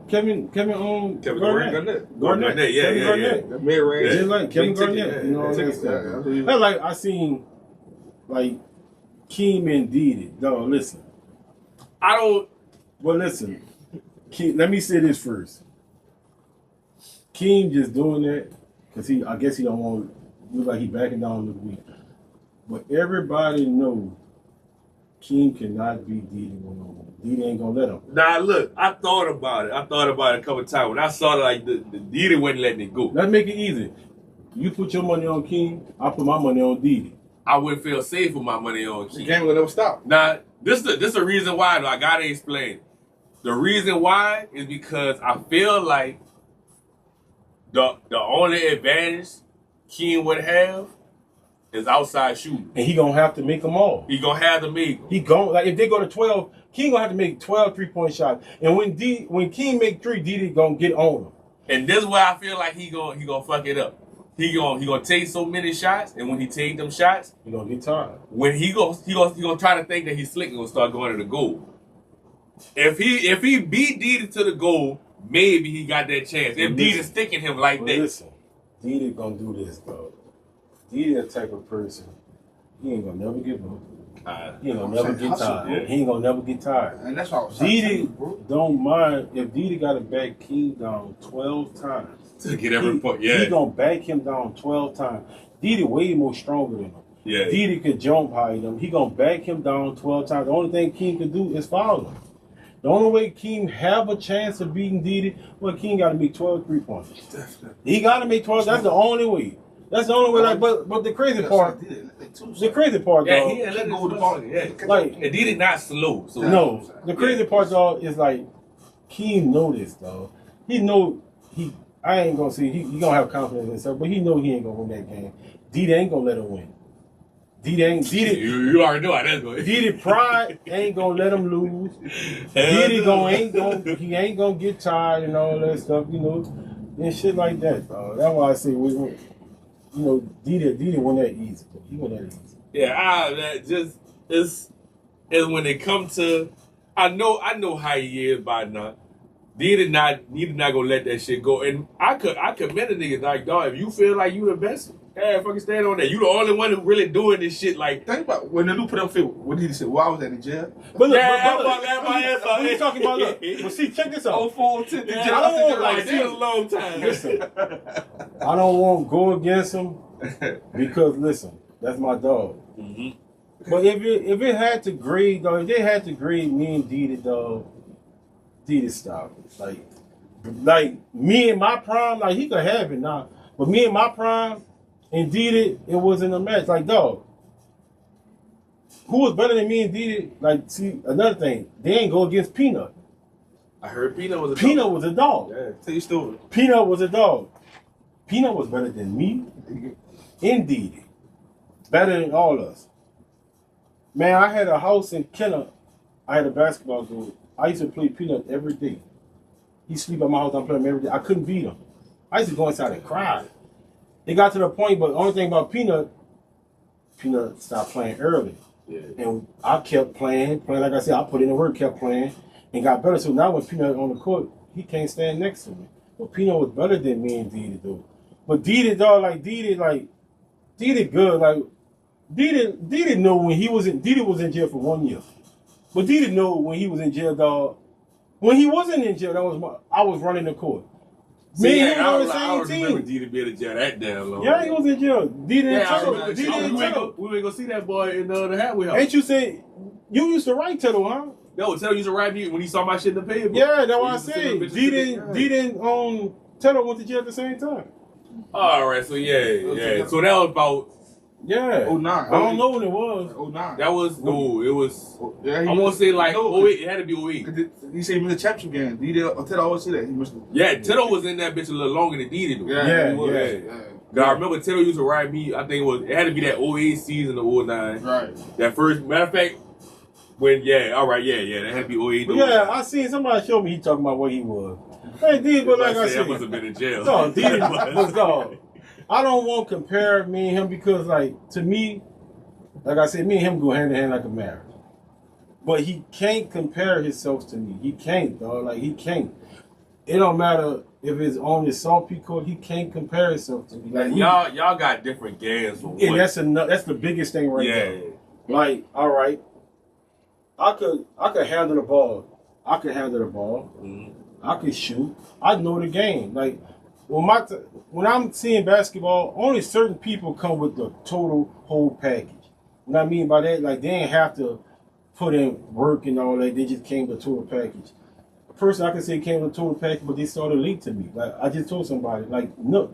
Kevin Kevin Garnett. Garnett, yeah, Kevin yeah, Garnett. The mid range. Just like Kevin Big ticket, Garnett. yeah. You know all Big that ticket, stuff. yeah, that's what he- That's like I seen like Keem and Didi. Dog, listen. I don't. Well, listen. Let me say this first. Keem just doing that because I guess he don't want to look like he backing down the week. But everybody know Keem cannot beat Didi one-on-one. Didi ain't gonna let him. Nah, look, I thought about it. A couple times when I saw like the Didi wasn't letting it go. Let's make it easy. You put your money on Keem, I put my money on Didi. I wouldn't feel safe with my money on The Keem. game will never stop. Now, this a reason why though. I gotta explain. The reason why is because I feel like the only advantage Keem would have is outside shooting. And he gonna have to make them all. He gonna have to make 'em. He gon' like if they go to 12, Keem gonna have to make 12 3-point shots. And when Keem make 3, Didi gonna get on him. And this is where I feel like he gonna fuck it up. He gonna take so many shots, and when he take them shots, He gonna get tired. when he gonna try to think that he's slick and gonna start going to the goal. If he beat Didi to the goal, maybe he got that chance. If Didi's sticking him like But that, listen, Didi gonna do this, dog. Didi a type of person. He ain't gonna never give up. He ain't gonna never get tired. yeah. He ain't gonna never get tired. And that's what I was trying to tell Didi you, bro. don't mind if Didi got to back Keem down 12 times. to get every point, He yeah, gonna back him down 12 times. Didi way more stronger than him. yeah. Didi could jump higher than him. He gonna back him down 12 times. The only thing Keem can do is foul him. The only way Keem have a chance of beating Didi, well, Keem got to make 12 3-pointers. He got to make 12. That's the only way. That's the only way. Like, but the crazy part, the crazy part, Yeah, dog. he ain't letting go of the ball. Yeah, Like, and Didi not slow. So no, the crazy part, dog, is like Keem know this, dog. He know he. I ain't gonna say he gonna have confidence in himself, but he know he ain't gonna win that game. Didi ain't gonna let him win. Didi you already know how that's going. Didi pride ain't gonna let him lose. Didi he ain't gonna get tired and all that stuff, you know, and shit like that, dog. That's why I say Didi won that easy. He won that easy. Yeah, that just is when it come to. I know how he is by now. Didi not gonna let that shit go. And I commend a nigga like, dog, if you feel like you the best, yeah, fucking stand on that. You the only one who really doing this shit. Like, Think about when the new put up field. What did he say? Why was that in jail? But look, Yeah, but look, that's my answer. what you talking about? Look, but see, check this out. 04 10 yeah, I don't want, like like, this a long time. Listen, I don't want to go against him because listen, that's my dog. Mhm. But if it had to grade, though, if they had to grade me and Didi, dog, Didi style. Like me in my prime, like he could have it now. But me in my prime and Didi, it wasn't a match. Like, dog, who was better than me and Didi? Like, see, another thing, they ain't go against Peanut. I heard Peanut was a Peanut was a dog. Yeah. Tell your story. Peanut was a dog. Peanut was better than me and Didi. Better than all of us. Man, I had a house in Kenner. I had a basketball goal. I used to play Peanut every day. He sleep at my house, I'm playing him every day. I couldn't beat him. I used to go inside and cry. It got to the point, but the only thing about Peanut Peanut stopped playing early. Yeah. And I kept playing. Like I said, I put in the work, kept playing, and got better. So now when Peanut on the court, he can't stand next to me. But Peanut was better than me and Didi, though. But Didi, dog, Didi good. Like, Didi know when Didi was in jail for 1 year. But Didi know when he was in jail, dog. When he wasn't in jail, I was running the court. Me and him on the same team. Remember Didi being in jail that damn long. Yeah, he was in jail. Didi and Tuttle. We ain't gonna see that boy in the Hatway house. Ain't you say you used to write Tuttle, huh? No, Tuttle used to write me when he saw my shit in the paper. Yeah, that's what I said. Didi and Tuttle went to jail at the same time. All right, so yeah. So that was about 09. I don't know when it was. 09. That was it was. Yeah, I want to say like 08. It had to be 08. He said he missed the championship game. Didi, Tuttle always say that he missed. Yeah, Tuttle was in that bitch a little longer than Didi though. Yeah. Cause I remember Tuttle used to write me. I think it had to be that 08 season or 09. Right. That first matter of fact. When that had to be 08. But yeah, I seen somebody show me he talking about what he was. Hey, Didi, but like I said, I must have been in jail. No, Didi was dog. I don't want to compare me and him because, like, to me, like I said, me and him go hand in hand like a marriage. But he can't compare himself to me. He can't, dog. Like, he can't. It don't matter if it's on the Saltpeter court. He can't compare himself to me. Like, y'all got different games. And that's the biggest thing right there. Like, all right, I could handle the ball. Mm-hmm. I could shoot. I know the game. Like, when I'm seeing basketball, only certain people come with the total whole package. What I mean by that, like, they ain't have to put in work and all that. They just came with a total package. A person I can say came with a total package, but they started late to me. Like, I just told somebody, like, Nook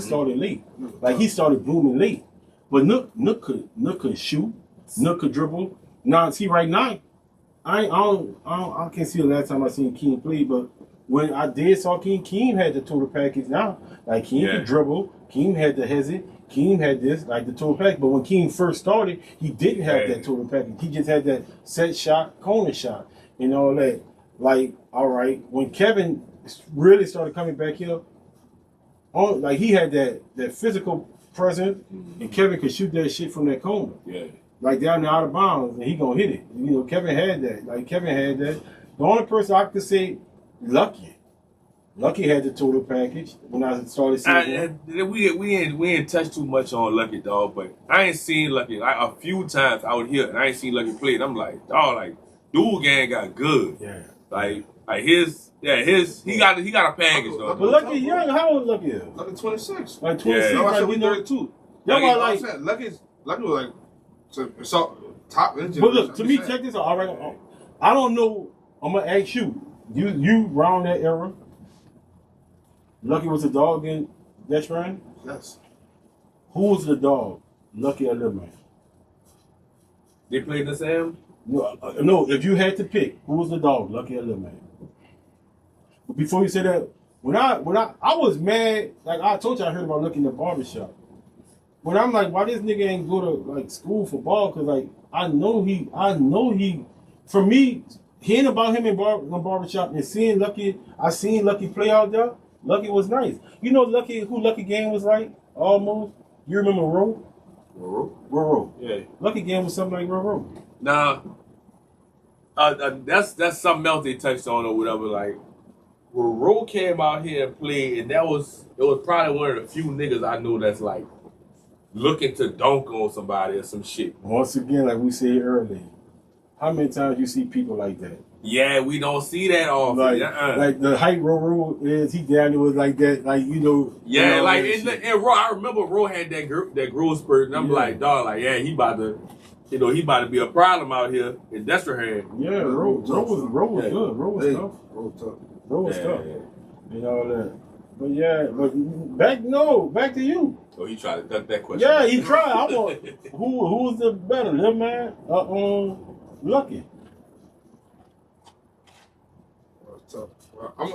started late. Like, he started blooming late. But Nook could shoot. Nook could dribble. Now, see, right now, I can't see the last time I seen Keem play, but when I did saw Keem had the total package now. Like, Keem could dribble, Keem had the hezzy, Keem had this, like the total package. But when Keem first started, he didn't have that total package. He just had that set shot, corner shot, and all that. Like, all right, when Kevin really started coming back here, like, he had that physical presence, and Kevin could shoot that shit from that corner. Yeah. Like, down there out of bounds, and he gonna hit it. You know, Kevin had that. The only person I could say, Lucky had the total package when I started seeing we ain't touched too much on Lucky, dog, but I ain't seen Lucky. Like, a few times I would hear it, and I ain't seen Lucky play. And I'm like, dog, like, dude gang got good. Yeah. Like he got a package though. But Lucky young, how old Lucky is? Lucky 26. Like 26. No, I Like, said we we know. 32. Lucky Lucky was like top. But look, to me, check this out. All right, I don't know. I'm gonna ask you. You around that era? Lucky was a dog in Death Run? Yes. Who was the dog? Lucky or Lil Man? They played the same. No. If you had to pick, who was the dog? Lucky or Lil Man? But before you say that, when I was mad. Like I told you, I heard about Lucky in the barbershop. But I'm like, why this nigga ain't go to like school for ball? Cause like I know he. For me, hearing about him in the barbershop and seeing Lucky, I seen Lucky play out there. Lucky was nice. You know who Lucky game was like? Almost. You remember Roe? Roe. Yeah. Lucky game was something like Roe. Nah. That's something else they touched on or whatever. Like, when Roe came out here and played, and it was probably one of the few niggas I knew that's like looking to dunk on somebody or some shit. Once again, like we said earlier, how many times you see people like that? Yeah, we don't see that often. Like the height Roe is, he down there was like that, like Yeah, you know, like and Roe, I remember Roe had that growth spurt, and I'm like, dog, like, yeah, he about to be a problem out here in Destrehan. Yeah, Roe was good. Roe was tough. Roe was tough. You know that. But back to you. So he tried to duck that question. Yeah, he tried. I want who's the better, Lil Man Lucky? I'm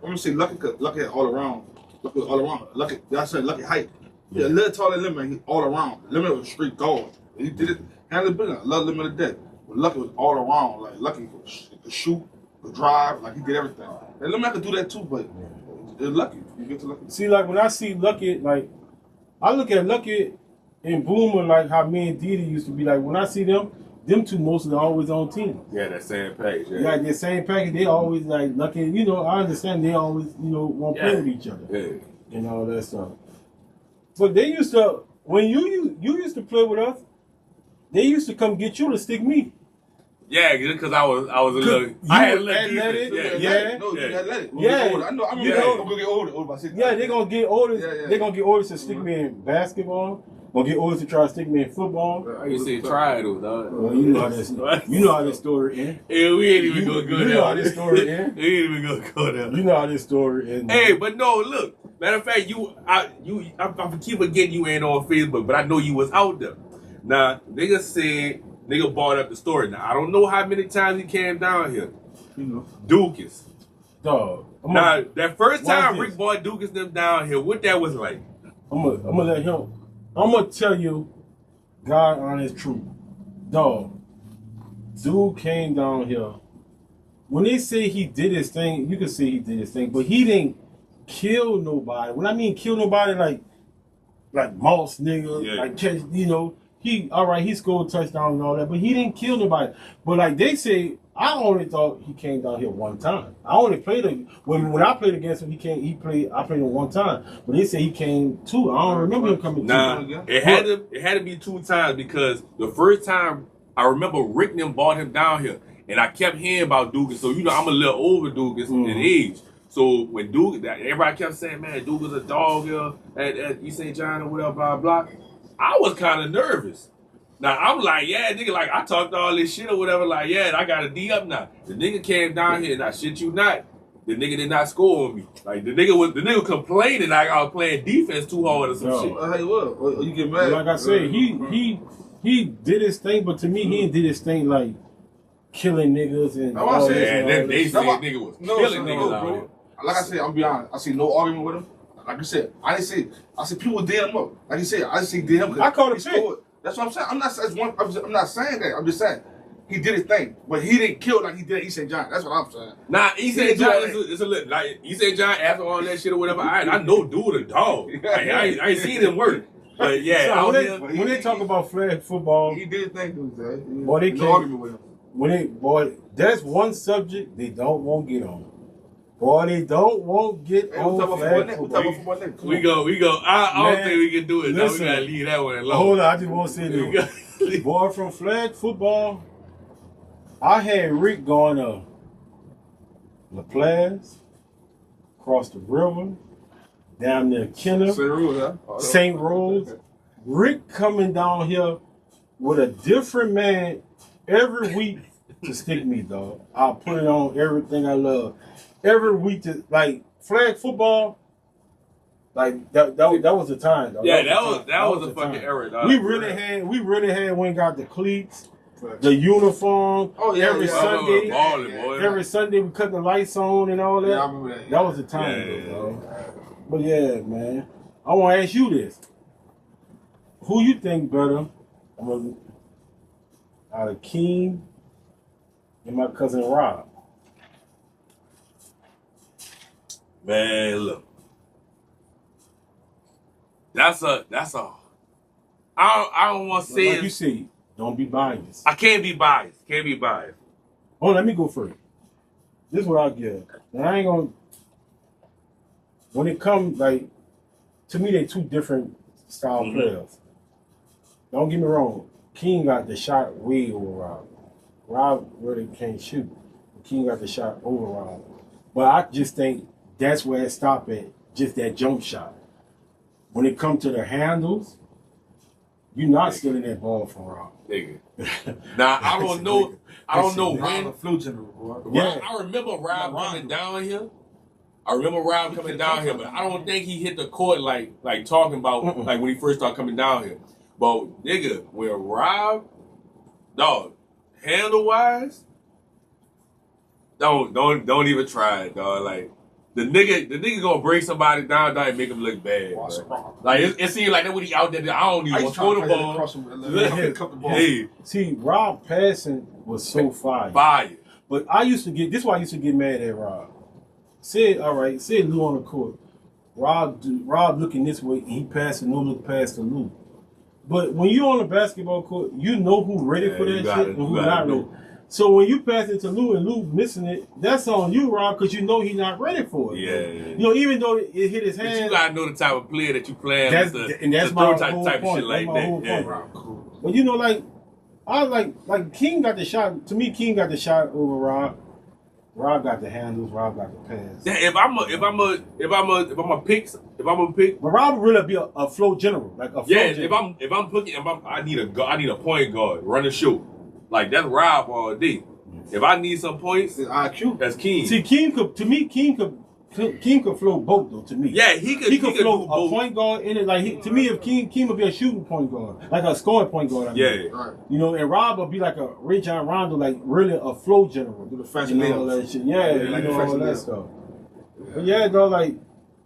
gonna say Lucky because Lucky had all around. Lucky was all around. Lucky, I said Lucky height. Yeah, a little taller than Lemon. He all around. Lemon was street guard. He did it. Handled the business. I love Lemon to death. But Lucky was all around. Like Lucky could shoot, could drive. Like he did everything. And Lemon could do that too, but Lucky. You get to Lucky. See, like when I see Lucky, like I look at Lucky in Boomer, like how me and Didi used to be like, when I see them two mostly always on team. Yeah, that same package. Yeah. Like their same package, they always like lucky. You know, I understand they always, you know, want to play with each other Yeah. and all that stuff. But they used to, when you used to play with us, they used to come get you to stick me. Yeah, because I was a little. I had a little athletic, defense. yeah. No, you got let it. Yeah. I know. I'm You gonna get older by 6. Yeah, they're gonna get orders. Yeah. They're gonna get orders to stick me in basketball. Gonna get orders to try to stick me in football. You said try it, dog. Well, you know how this. You know how this story ends. Yeah, we ain't even gonna go You there. know how this story ends. We ain't even gonna go there. You know how this story ends. Hey, but no, look. Matter of fact, I keep forgetting you ain't on Facebook, but I know you was out there. Now, nigga brought up the story. Now, I don't know how many times he came down here. You know. Dukas. Dog. Now, that first time Watch Rick this. brought Dukas them down here, what that was like? I'm gonna let him. I'm gonna tell you, God honest truth, dog. Dude came down here. When they say he did his thing, you can say he did his thing, but he didn't kill nobody. When I mean kill nobody, like Moss nigga, Yeah. like catch, you know, he scored a touchdown and all that, but he didn't kill nobody. But like they say, I only thought he came down here one time. I only played him when I played against him. I played him one time, but they say he came two. I don't remember him coming Nah, two. it had to be 2 times because the first time I remember Rick and them brought him down here, and I kept hearing about Dukas. So you know I'm a little over Dukas in age. So when everybody kept saying, "Man, Dukas a dog here at East St. John or whatever, blah blah," I was kind of nervous. Now I'm like, yeah, nigga, like I talked all this shit or whatever, like, yeah, I got a D up now. The nigga came down here and I shit you not. The nigga did not score on me. Like the nigga complaining like I was playing defense too hard or some No. shit. Hey, what? You get mad? Like I said, he did his thing, but to me, he did his thing like killing niggas and That's what I all said. this Yeah, and they, all they this. said No, nigga was No, killing no, niggas out bro. here. Like I said, I'm be honest. I see no argument with him. Like I said, I didn't say. I said people did him up. Like you said, I just see did him. I called him he scored. That's what I'm saying. I'm not saying that. I'm just saying he did his thing, but he didn't kill like he did at East St. John. That's what I'm saying. Nah, East St. He John did is a little like East St. John after all that shit or whatever. I know dude a dog. Like, I ain't seen him work. But yeah, So out when, here, when they talk about flag football, He did his thing, dude. Boy, they no can't- argument with him. that's one subject they don't want to get on. Boy, they don't want to get Hey, on we talk about flag football. We football. talk about football next. we go. I don't Man, think we can do it. No, we listen. gotta leave that one alone. Hold on, I just want to say We this. gotta- Boy, from flag football, I had Rick going to LaPlace, across the river, down near Kenner, St. Rose, huh? St. Rose. Rick coming down here with a different man every week to stick me, dog. I'll put it on everything I love. Every week to like flag football. Like that was the time, dog. Yeah, the that was a the fucking time. era, dog. We really had went and got the cleats, the uniform. Oh, yeah, every yeah. Sunday. Balling, boy. Every Sunday we cut the lights on and all that. Yeah, I remember that. That was the time, Yeah. though, dog. But yeah, man. I want to ask you this: who you think better? Out of Keem and my cousin Rob. Man, look. That's a I don't want to say Like you it. say, don't be biased. I can't be biased. Oh, let me go first. This is what I'll give. And I ain't gonna. When it comes, like, to me, they two different style players. Don't get me wrong. King got the shot way over Rob. Rob really can't shoot. King got the shot over Rob. But I just think that's where it stopped at, just that jump shot. When it comes to the handles, you're not stealing that ball from Rob. Nigga. Now I don't know. I don't know Rob when. a flu general, boy. Yeah. I remember Rob coming down here. But I don't think he hit the court like talking about like when he first started coming down here. But nigga, when Rob, dog, handle wise, don't even try it, dog. Like the nigga gonna break somebody down and make him look bad. Watch bro. it, Rob. Like it seems like that when he out there, I don't I even used want to to try throw to the play ball. across him, cup the ball. Hey, See, Rob passing was so fire. fire. But I used to get, this is why I used to get mad at Rob. Say Lou on the court. Rob looking this way, and he passing no look pass to Lou. But when you on the basketball court, you know who ready for you that gotta- shit and you who gotta not ready. know. So when you pass it to Lou and Lou missing it, that's on you, Rob, because you know he's not ready for it. Yeah. You know, even though it hit his But you hand, gotta know the type of player that you playing that's with and that's to my throw whole type of point. shit like That's my whole that. Yeah. point. But you know, I like King got the shot. To me, King got the shot over Rob. Rob got the handles. Rob got the pass. Yeah, if I'm a pick, But Rob would really be a flow general, like a flow yeah, general. I need a point guard, run the show. Like that's Rob all day. If I need some points, It's IQ. that's King. See, King could flow both though. To me, Yeah, he could flow do a both. point guard in it. Like to me, if King would be a shooting point guard, like a scoring point guard. I mean. Yeah. Right. You know, and Rob would be like a Ray John Rondo, like really a flow general. Do the fancy You know, all nails. that shit. Yeah, Yeah, you like know, the all fancy that nails. stuff. But yeah, though, like,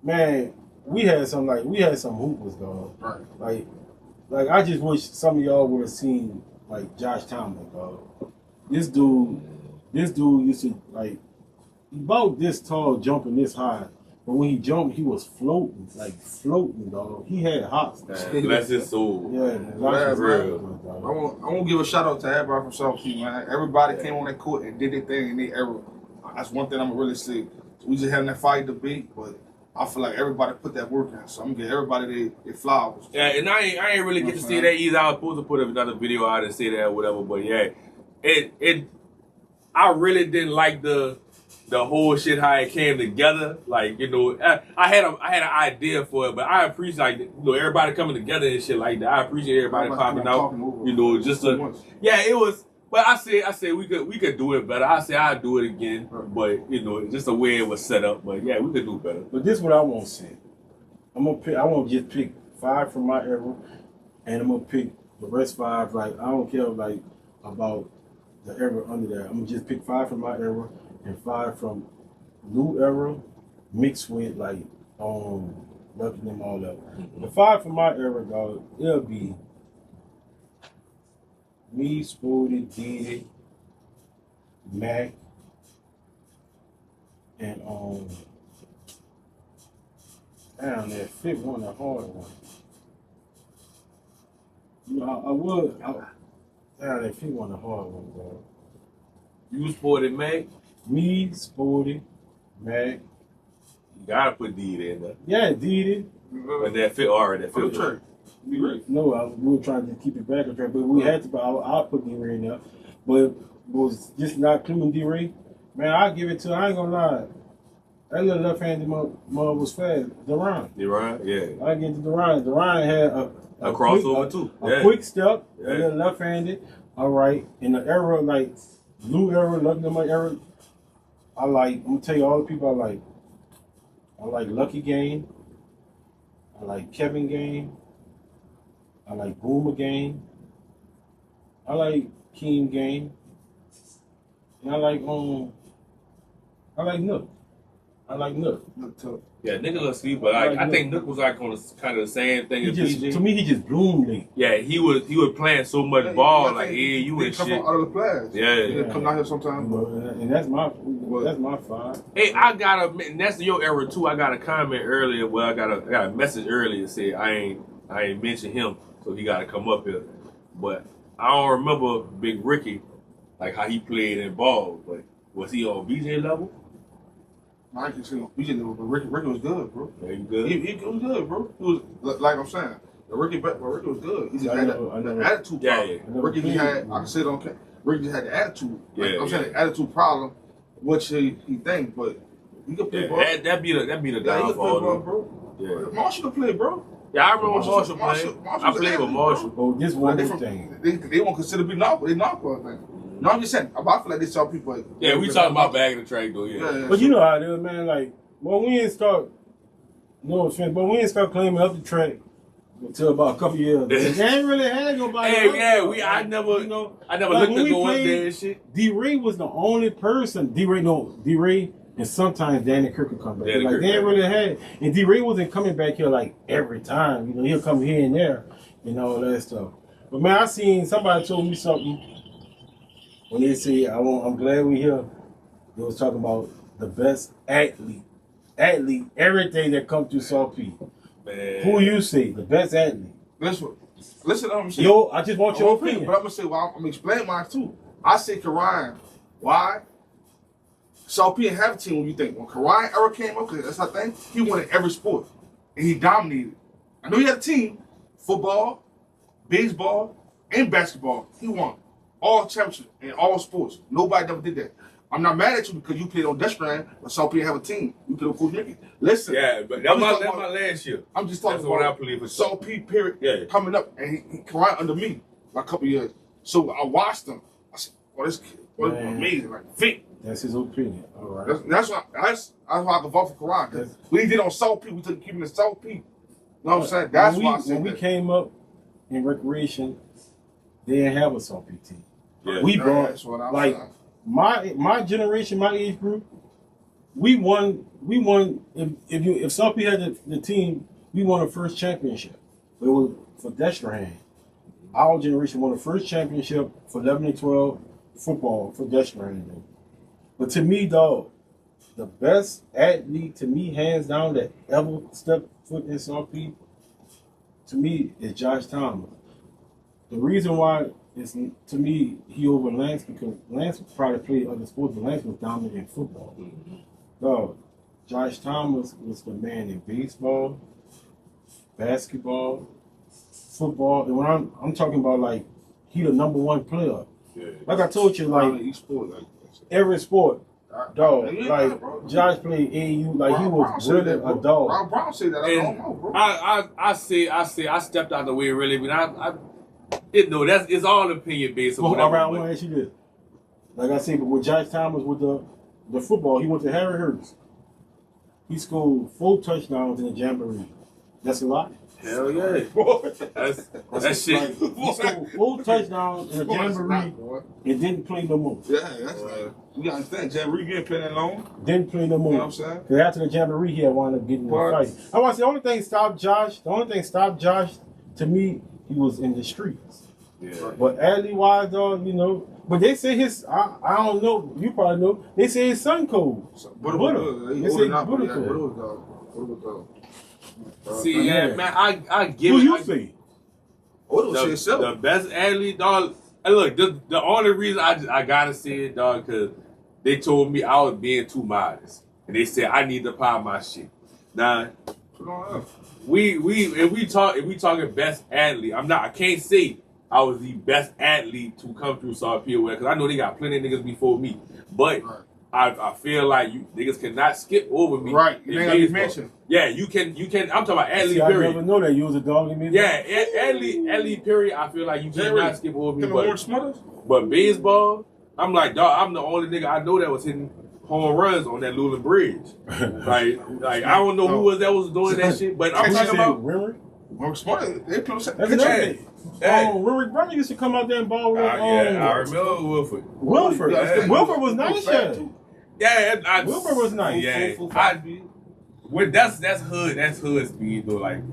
man, we had some hoopers, dog. Right. Like I just wish some of y'all would have seen like Josh Tomlin, dog. This dude used to like about this tall, jumping this high. But when he jumped, he was floating, dog. He had hops, dog. Man, bless his soul. Yeah, Yeah, Josh was man. real good, I dog. want to give a shout out to everybody from South Key, man. Everybody came on that court and did their thing in their era. That's one thing I'm gonna really say. We just having that fight debate, but I feel like everybody put that work in. So I'm gonna give everybody their flowers. Yeah, and I ain't really get to see that either. I was supposed to put another video out and say that or whatever, but yeah, I really didn't like the whole shit how it came together. Like, you know, I had an idea for it, but I appreciate, like, you know, everybody coming together and shit like that. I appreciate everybody popping out. You know, just to yeah, it was. But I said we could do it better. I said I'd do it again, but you know, just the way it was set up. But yeah, we could do better. But this is what I want to say. I want to just pick 5 from my era, and I'm gonna pick the rest 5. Like I don't care like about the era under there. I'm gonna just pick 5 from my era and 5 from Lou era, mixed with like lucky them all up. The 5 from my era, dog, it'll be me, Sporty, Diddy, Mac, and damn, that 5th one, a hard one. You know, damn, that 5th one, a hard one, bro. You sported Mac, Me, Sporty, Mac. you gotta put D in there. Yeah, Diddy. But that fit already. That For the fit. track. Be ready. No, we were trying to keep it back on track, but we had to. But I'll put D-Ray in there. But was just not including D-Ray. Man, I'll give it to. I ain't gonna lie. That little left-handed mother was fast. Duran. You right? Yeah. I get to Duran. Duran had A crossover too. A Yeah. quick step. Yeah. A little left-handed. All right. In the era like Blue era, Lucky Number era, I'm gonna tell you all the people I like. I like Lucky Game. I like Kevin Game. I like Boomer Game. I like Keem Game. And I like Nook. I like Nook. Look tough. Yeah, Nick look sweet, but I think Nook was like on the, kind of the same thing as PG. To me, he just bloomed late. Yeah, he was playing so much Yeah, ball, yeah, like he- you he and come shit. from out of the players. Yeah. He come out here You sometimes. know, and that's my 5. Hey, I got a, and that's your era too. I got a comment earlier. Well, I got a message earlier that said I ain't mentioned him, so he got to come up here. But I don't remember Big Ricky, like how he played in ball. But was he on BJ level? I can see him. Ricky was good, bro. Yeah, he good. He was good, bro. He was like I'm saying. Ricky was good. He just I had know. the attitude Yeah, problem. yeah. Ricky just had. I can say it on. Ricky just had the attitude. Like, Yeah, I'm saying yeah. the attitude problem, which he thinks, but he could play Yeah, ball. that be the Yeah, he could play downfall, ball, though. bro. Yeah. Marshall could play, bro. Yeah, I remember Marshall playing. Marshall I was played an with athlete, Marshall. Oh, this one Like, more thing. they won't consider be knocked. They knock for a thing. No, I'm just saying. I feel like they saw people. Like, Yeah, we talking about back in the track though. Yeah. But you know how it is, man. Like, when we didn't start, no offense, but we didn't start claiming up the track until about a couple years. They ain't really had nobody. Hey, up yeah, there. I never You know, like, looked when to we go up played, there and shit. D-Ray was the only person. D-Ray, and sometimes Danny Kirk would come back. Danny Like, Kirk, they ain't yeah. really had. And D-Ray wasn't coming back here like every time. You know, he'll come here and there and all that stuff. But man, I seen somebody told me something when they say, I'm glad we here. They was talking about the best athlete, everything that come through South P. Man. Who you say the best athlete? This one. Listen, I'm saying. Yo, I just want your opinion. But I'm gonna say, well, I'm gonna explain mine too. I say Karan. Why? South P have a team. When you think when Karan era came up, because that's our thing. He won in every sport, and he dominated. I know he had a team: football, baseball, and basketball. He won all championships in all sports. Nobody ever did that. I'm not mad at you because you played on Destran, but South P have a team. You played on Coach Ricky. Listen. Yeah, but that's my last year. I'm just talking That's about what I believe in. South P period Yeah. coming up, and he Karan under me like a couple years. So I watched him. I said, "Oh, this kid was Man. amazing, like Vic." That's his opinion. All right. That's why I can vote for Karan. Because we did on South P, we took keeping the South P. You know what I'm saying? That's why I said when we that. came up in recreation, they didn't have a South P team. Yeah. We brought That's what I'm like saying. my generation, my age group. We won. If South P had the team, we won the first championship. It was for Destrehan. Our generation won the first championship for 11 and 12 football for Destrehan. But to me, dog, the best athlete to me, hands down, that ever stepped foot in South P, to me, is Josh Thomas. The reason why is, to me, he over Lance, because Lance probably played other sports, but Lance was dominant in football. Dog, Josh Thomas was the man in baseball, basketball, football, and when I'm talking about, like, he the number one player. Yeah. Like I told you, like, Each sport, like every sport, dog, Yeah, like bro. Josh played AU, like he Ron Brown was said really that, a bro. dog. Ron Brown said that. I And don't know, bro. I stepped out the way really, but it's all opinion based. Well, Whatever, all right, I but- want to ask you this. Like I said, but with Josh Thomas with the football, he went to Harry Hurst. He scored 4 touchdowns in the Jamboree. That's a lot. Hell yeah. That's that shit. Like, he scored 4 touchdowns in the Jamboree Boy. and didn't play no more. Yeah, that's like, you gotta understand, Jamboree didn't play that long. Didn't play no You know more. what I'm saying? Because after the Jamboree, he had wound up getting in a What? fight. I want to say the only thing stopped Josh, to me, he was in the streets. Yeah. But athlete wise, dog, you know. But they say I don't know, you probably know, they say his son cold. But They he say older now, but Buddha yeah, cold. Buddha dog. See, yeah, man, I give Who it. you say? Odo said the himself. best athlete, dog. And look, the only reason I gotta say it, dog, because they told me I was being too modest, and they said I need to pop my shit. Now, Put on up. if we talking best athlete, I can't say I was the best athlete to come through South P because I know they got plenty of niggas before me, but. Right. I feel like you niggas cannot skip over me. Right. in You ain't gotta be baseball. mentioned. Yeah, you can. I'm talking about athlete See, I period. never know that you was a dog in me. Yeah, athlete period. I feel like you Jerry, cannot skip over me. Him and Warren Smothers? But baseball, I'm like, dog, I'm the only nigga I know that was hitting home runs on that Luling Bridge. like I don't know who that was doing that shit, but I'm talking about. Remember? Warren Smothers, they play That's another Hey, thing. hey. Rick Brother used to come out there and ball with Yeah, I remember Wilford. Wilford. Yeah. Wilford was nice, yeah. Yeah, Wilford was nice. Yeah, Full that's hood speed though. Like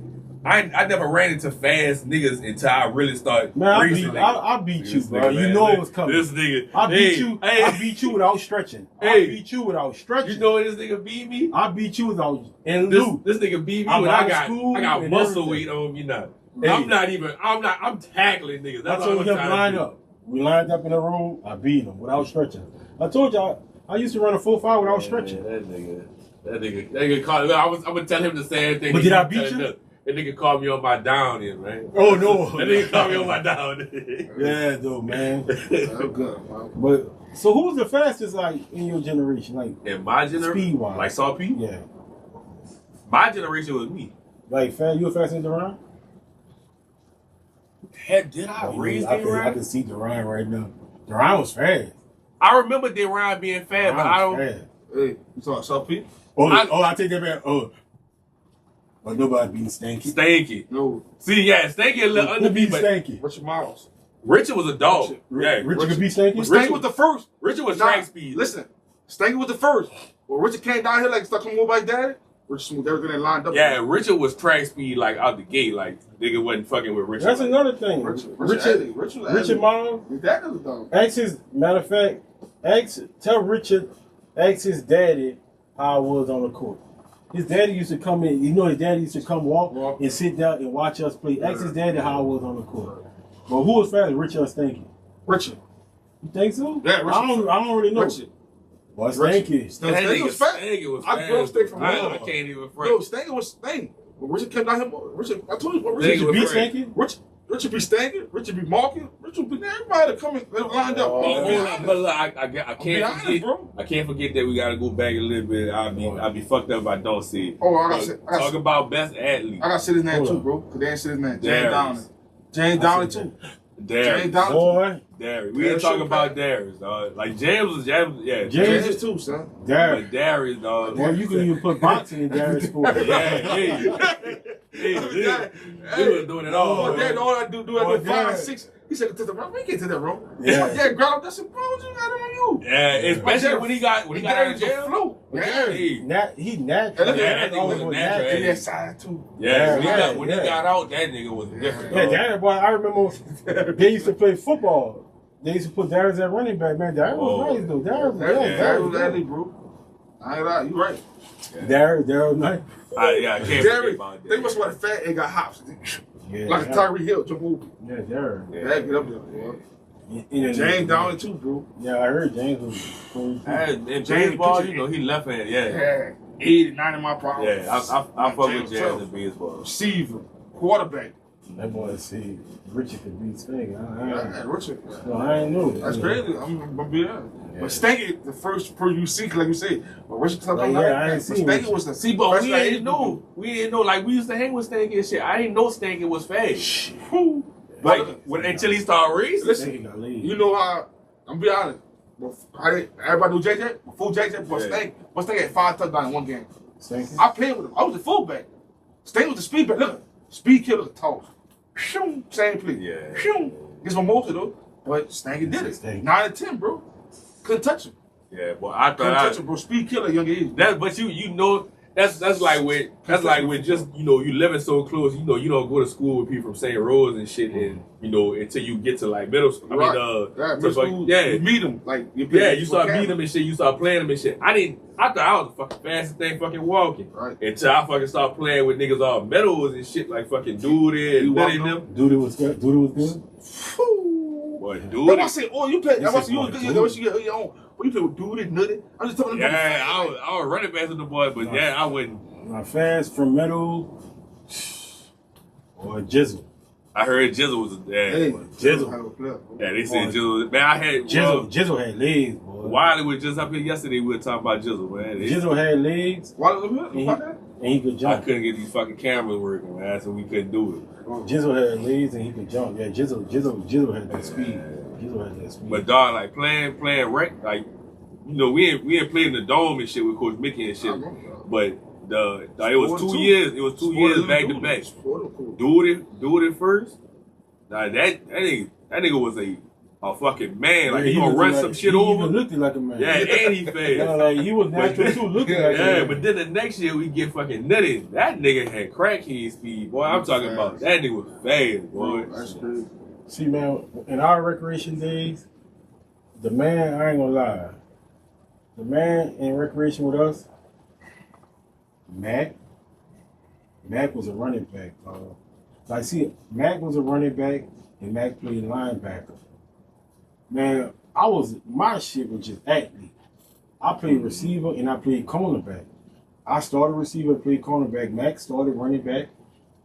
I never ran into fast niggas until I really started Man, racing. I beat you, This bro. nigga, You man, know look, it was coming. This nigga, I beat you. Hey, I beat you without stretching. I Hey. beat you without stretching. You know what this nigga beat me? I beat you without and This Lou. nigga beat me I'm when out I of got school and muscle everything. weight on me now. Hey. I'm tackling niggas. I That's all told I'm him trying line to do. up. We lined up in a room. I beat him without stretching. I told y'all I used to run a 4.5 without stretching. That nigga called. I'm gonna tell him the same thing. But did I beat you? That nigga called me on my down end, man. Oh no. That nigga called me on my down end. Yeah, though, man. That's good, man. But so who was the fastest like in your generation? Like In my generation, Speed-wise. like Saw P, yeah. my generation was me. Like fast, you were faster than Duran? Heck, did I raise I Duran? can see Duran right now. Duran was fast. I remember Duran being fast, but I don't. Fast. Hey, you talking South P? I take that back. But nobody beating Stanky. Stanky. No. See, yeah, Stanky a little under Who me, beat but Stanky? Richard Miles. Richard was a dog. Yeah, Richard could beat Stanky? Stanky was the first. Richard was Nah, track speed. Listen, Stanky was the first. When Richard came down here like stuck on over by daddy, Richard smooth everything that lined up. Yeah, Richard was track speed like out the gate. Like nigga wasn't fucking with Richard. That's another thing. Richard Miles. His dad was a dog. Matter of fact, tell Richard, ask his daddy how I was on the court. His daddy used to come in. You know, his daddy used to come walk Walk. and sit down and watch us play. Ask his daddy how I was on the court. But who was faster, Richard or Stanky? Richard. You think so? Yeah, Richard. I don't really know. Richard. Well, Richard. Stanky. Stanky was fat. I grew up Stanky from I home. can't even front. Yo, Stanky was Stanky. When Richard came down here, Richard, I told you, what Richard, Richard beat was great. Stanky? Richard be Stanky, Richard be Markin, Richard be everybody coming, they lined up. But look, I Be can't honest, forget. bro. I can't forget that we gotta go back a little bit. I'll be fucked up if I don't see it. Oh, I Talk got about best athlete. I got to say his name Hold too, on. bro. Cause they ain't say his name. James Darius. Downey. James Downey too. Darius. James Downey. Boy, Darius. We Darius ain't talking so about fat. Darius, dog. Like James was James, yeah. James- James too, son. Derek. But Darius, dog. Boy, you can even put boxing in Darius' sport. Yeah, hey. Hey, we was doing it all. Oh, man. Dad, all I do Oh, I do 5 Dad. and 6. He said to the room, we get to that room. Yeah. My dad grabbed up that said, bro, what you got on you? Yeah, especially when he got out of Darius a jail. float. Yeah. Hey. He natural. Yeah, that nigga was And natural. that side too. Yeah, Yeah, when he yeah. got out, that nigga was different. Yeah, dog. Darius, boy, I remember they used to play football. They used to put Darius at running back, man. Darius was Oh. nice, though. Darius was That was good. athlete, bro. I ain't lie, you right. Darius was nice. I can't forget Derrick, about they that. must have fat and got hops. Yeah, Like a Tyree Hill, jump over. Yeah, Darius. Dad, get up there, boy. Yeah, James Downey too, bro. Yeah, I heard James was cool. And James baseball, Pitcher- you know, he left hand, yeah. Yeah. 80, 90 mile per hour. Yeah, I fuck with Jazz Tough. in baseball. Receiver, quarterback. That boy see Richard could beat Stanky. Yeah, Richard. I ain't know. That's crazy. I'm gonna be honest. Yeah. But Stanky, the first pro you see, like you say, but Richard Club, Like, yeah, I ain't seen Stanky Richard. was the See, but first we guy didn't know. We didn't know. Like, we used to hang with Stanky and shit. I didn't know Stanky was fast. Like, until he started racing. Listen, Stanky got lead. you know how, I'm be honest, everybody knew JJ? Before JJ, before Yeah. Stanky, but Stanky had 5 touchdowns in one game. Stanky? I played with him. I was the fullback. Stanky was the speed back. Look, speed killer, toss. Shoom, same play. Yeah. Shoom. Gets my motor though, but Stanky did it. Stanky. 9 and 10, bro. Couldn't touch him. Yeah, but I Couldn't thought touch him, bro. Speed killer, young age. but you know that's like with just you living so close. You don't go to school with people from St. Rose and shit, and until you get to like middle school. Right. I Yeah, mean, middle school, yeah. you meet him. Like, you start meeting them and shit. You start playing them and shit. I thought I was the fucking fastest thing fucking walking. Right. Until I fucking start playing with niggas all medals and shit like fucking Duty and You Nutty walking and them. Duty was good. Duty was good. Boy, But Duty. I say, oh, you play. You I was said, you boy, was dude. good. You get your own. But you play with Dude, Nutty. I'm just telling them. Yeah, I was running fast with the boy, but yeah, I wouldn't. My fast from metal or Jizzle. I heard Jizzle was Hey, Jizzle. Yeah, they said Jizzle. Man, I had Jizzle had legs, boy. Wiley was just up here yesterday. We were talking about Jizzle, man. Jizzle had legs Why? and he could I jump. couldn't get these fucking cameras working, man, so we couldn't do Jizzle had legs and he could jump. Yeah, Jizzle had that speed. Jizzle had that it. speed. But dog, like playing rank, like we ain't played in the dome and shit with Coach Mickey and shit. But it was 2 years. It was 2 years back to back. Do it first. Nah, that nigga was a fucking man. Like Yeah, he gonna looked run like- some shit he over. even looked like a man. Yeah, and he Yeah, fast. like he was natural too, looking like a Yeah, man. but then the next year we get fucking nutty. That nigga had crackhead speed, boy. I'm talking about that nigga was fast, boy. That's crazy. See, man, in our recreation days, the man, I ain't gonna lie, the man in recreation with us, Mac was a running back. Like, see, Mac was a running back, and Mac played linebacker. Man, my shit was just athlete. I played receiver and I played cornerback. I started receiver, played cornerback. Mac started running back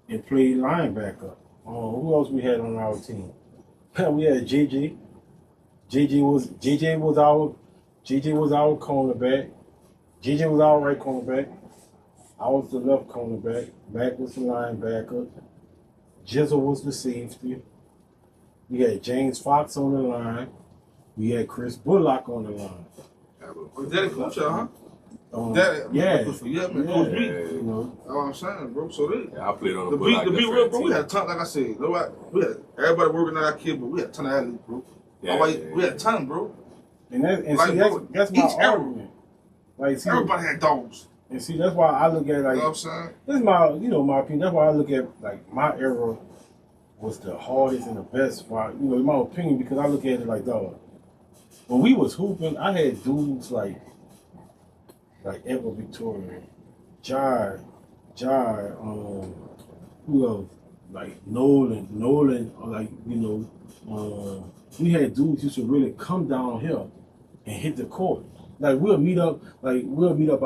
and played linebacker. Who else we had on our team? We had JJ. JJ was our cornerback. JJ was our right cornerback. I was the left cornerback. Mac was the linebacker. Jizzle was the safety. We had James Fox on the line. We had Chris Bullock on the line. Daddy coach, huh? Yeah. Yeah, man. Coach B. You know, That's what I'm saying, bro. So they. Yeah, I played on The the beat real, bro. We had a ton, like I said. We had everybody working on our kid, but we had a ton of athletes, bro. We had a ton, bro. and Like, see, bro, that's my each era. argument. Like, see, Everybody had dogs. and see, that's why I look at it You know like what I'm saying? this is my, my opinion. That's why I look at like my era was the hardest and the best. Why, in my opinion, because I look at it like, dog, when we was hooping, I had dudes like Edward Victorian, Jai, who else? Like Nolan, like, we had dudes used to really come down here and hit the court. Like we'll meet up at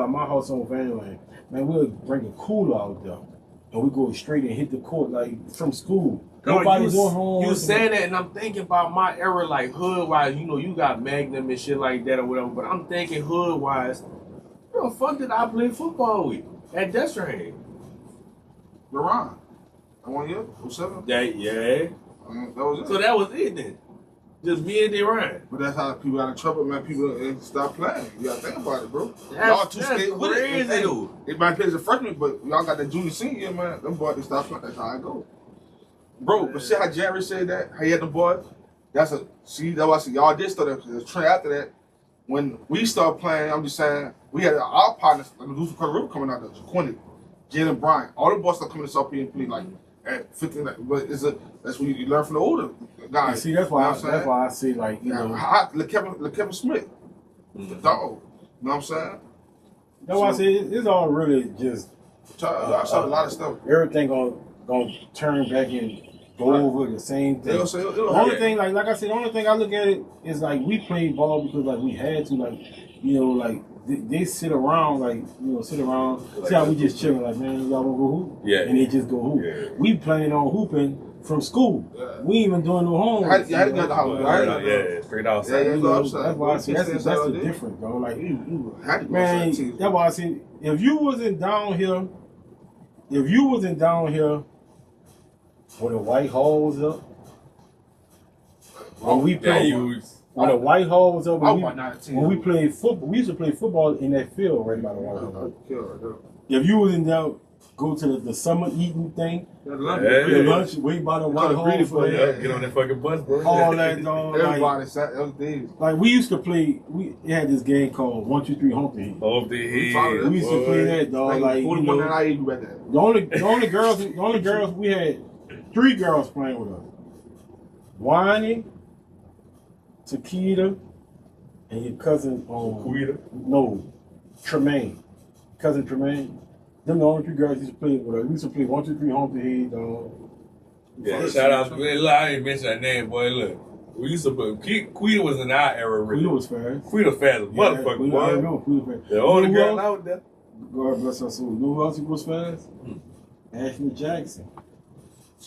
my house on Van Lane. Man, we'll bring a cooler out there and we go straight and hit the court like from school. Nobody's going home. You saying that, and I'm thinking about my era, like hood wise. You got Magnum and shit like that or whatever. But I'm thinking hood wise. Who the fuck did I play football with at Desiree? LeBron. I won you 07. Yeah. That was it. So that was it then. Just me and DeRon. But that's how people got in trouble, man. People stop playing. You gotta think about it, bro. Y'all two That's stay with it. crazy, Hey, though. it might play as a freshman, but y'all got that junior senior, man. Them boys, they stop playing. That's how I go. Bro, but see how Jerry said that? How he had the boys? That's why I said y'all did start the trend after that. When we started playing, I'm just saying, we had our partners, like the dudes from Colorado River coming out there, Quinny, Jalen Bryant. All the boys start coming to South P and play like at 15. But that's when you learn from the older guys. See, that's why I say, like, Kevin Smith, the dog. You know what I'm saying? That's why I say it's all really just I saw a lot of stuff. everything gonna turn back and go over the same thing. They'll say, The only thing, like I said, the only thing I look at it is like we played ball because like we had to, like, like they sit around, like, see how we just chilling, like, man, y'all wanna go hoop? Yeah. And they just go hoop. Yeah. We planning on hooping from school. Yeah. We ain't even doing no homework. I had to go to the house. Yeah, straight outside. Yeah, You go know, outside. that's why I say that's the Day. difference, bro. Like, I had to go man, outside, too. that's why I say if you wasn't down here when the White Hall was up, when we Yeah, played, when the White Hall was up, I was about 19. when we played football, we used to play football in that field right by the White Hall. Yeah, If you was in there, go to the summer eating thing, Yeah. the lunch, wait by the White Hall for Yeah, that, get on that fucking bus, bro. all that, dog. everybody sat those days. Like we used to play, we had this game called 1, 2, 3 Humpty Heat. Off the head. We used to play that, dog. Like, Like, you know, I even read that. the only girls we had 3 girls playing with us. Wani, Takita, and your cousin Quita. no, Tremaine. Cousin Tremaine. Them the only 3 girls used to play with us. We used to play 1, 2, 3 Humpty Heat, dog. Yeah, shout out to look, I ain't mention that name, boy. Look, we used to put Quita was in our era, really. Quita was fast. Quita fast as motherfucker, Quita, I boy. know, Quita fast. The only You know girl who else? out there. God bless her soul. You know who else was fast? Ashley Jackson.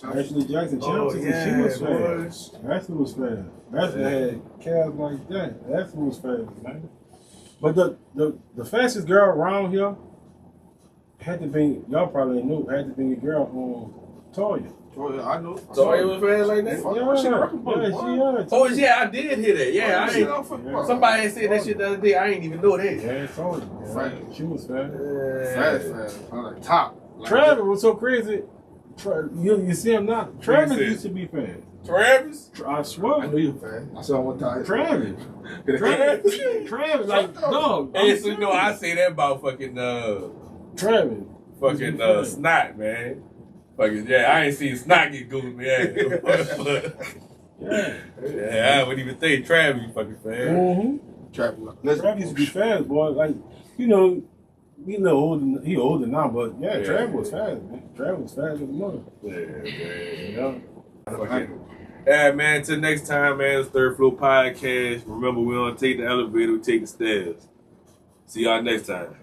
Ashley Jackson, Oh, she yeah, was boy. fast. Ashley was fast. Ashley had calves like that. Ashley was fast, man. But the fastest girl around here had to be, y'all probably knew, had to be your girl Toya. Oh, yeah, I know. So you was fast like that? Oh yeah, I did hear that. Yeah, I ain't. Somebody had said that shit the other day. I ain't even know that. Yeah, Toya. Yeah, Fast. she was fast. Fast. I'm like top. Like, Travis was so crazy. You see him now? Travis see? used to be fast. Travis? I I swear. knew you fast. I saw him one time. Travis, like, dog. Hey, so you know I say that about fucking Travis. Snot, man. Fucking yeah, I ain't seen Snot get goose, man. Yeah. Yeah, I wouldn't even think Travis you fucking fast. Mm-hmm. Travis. Travis used to be fast, boy. Like, he a little older. He older now, but yeah, Travis was fast, man. Travis was fast as a mother. Yeah, man. Yeah. Fucking. Yeah, man. Till next time, man. It's Third Floor Podcast. Remember, we don't take the elevator, we take the stairs. See y'all next time.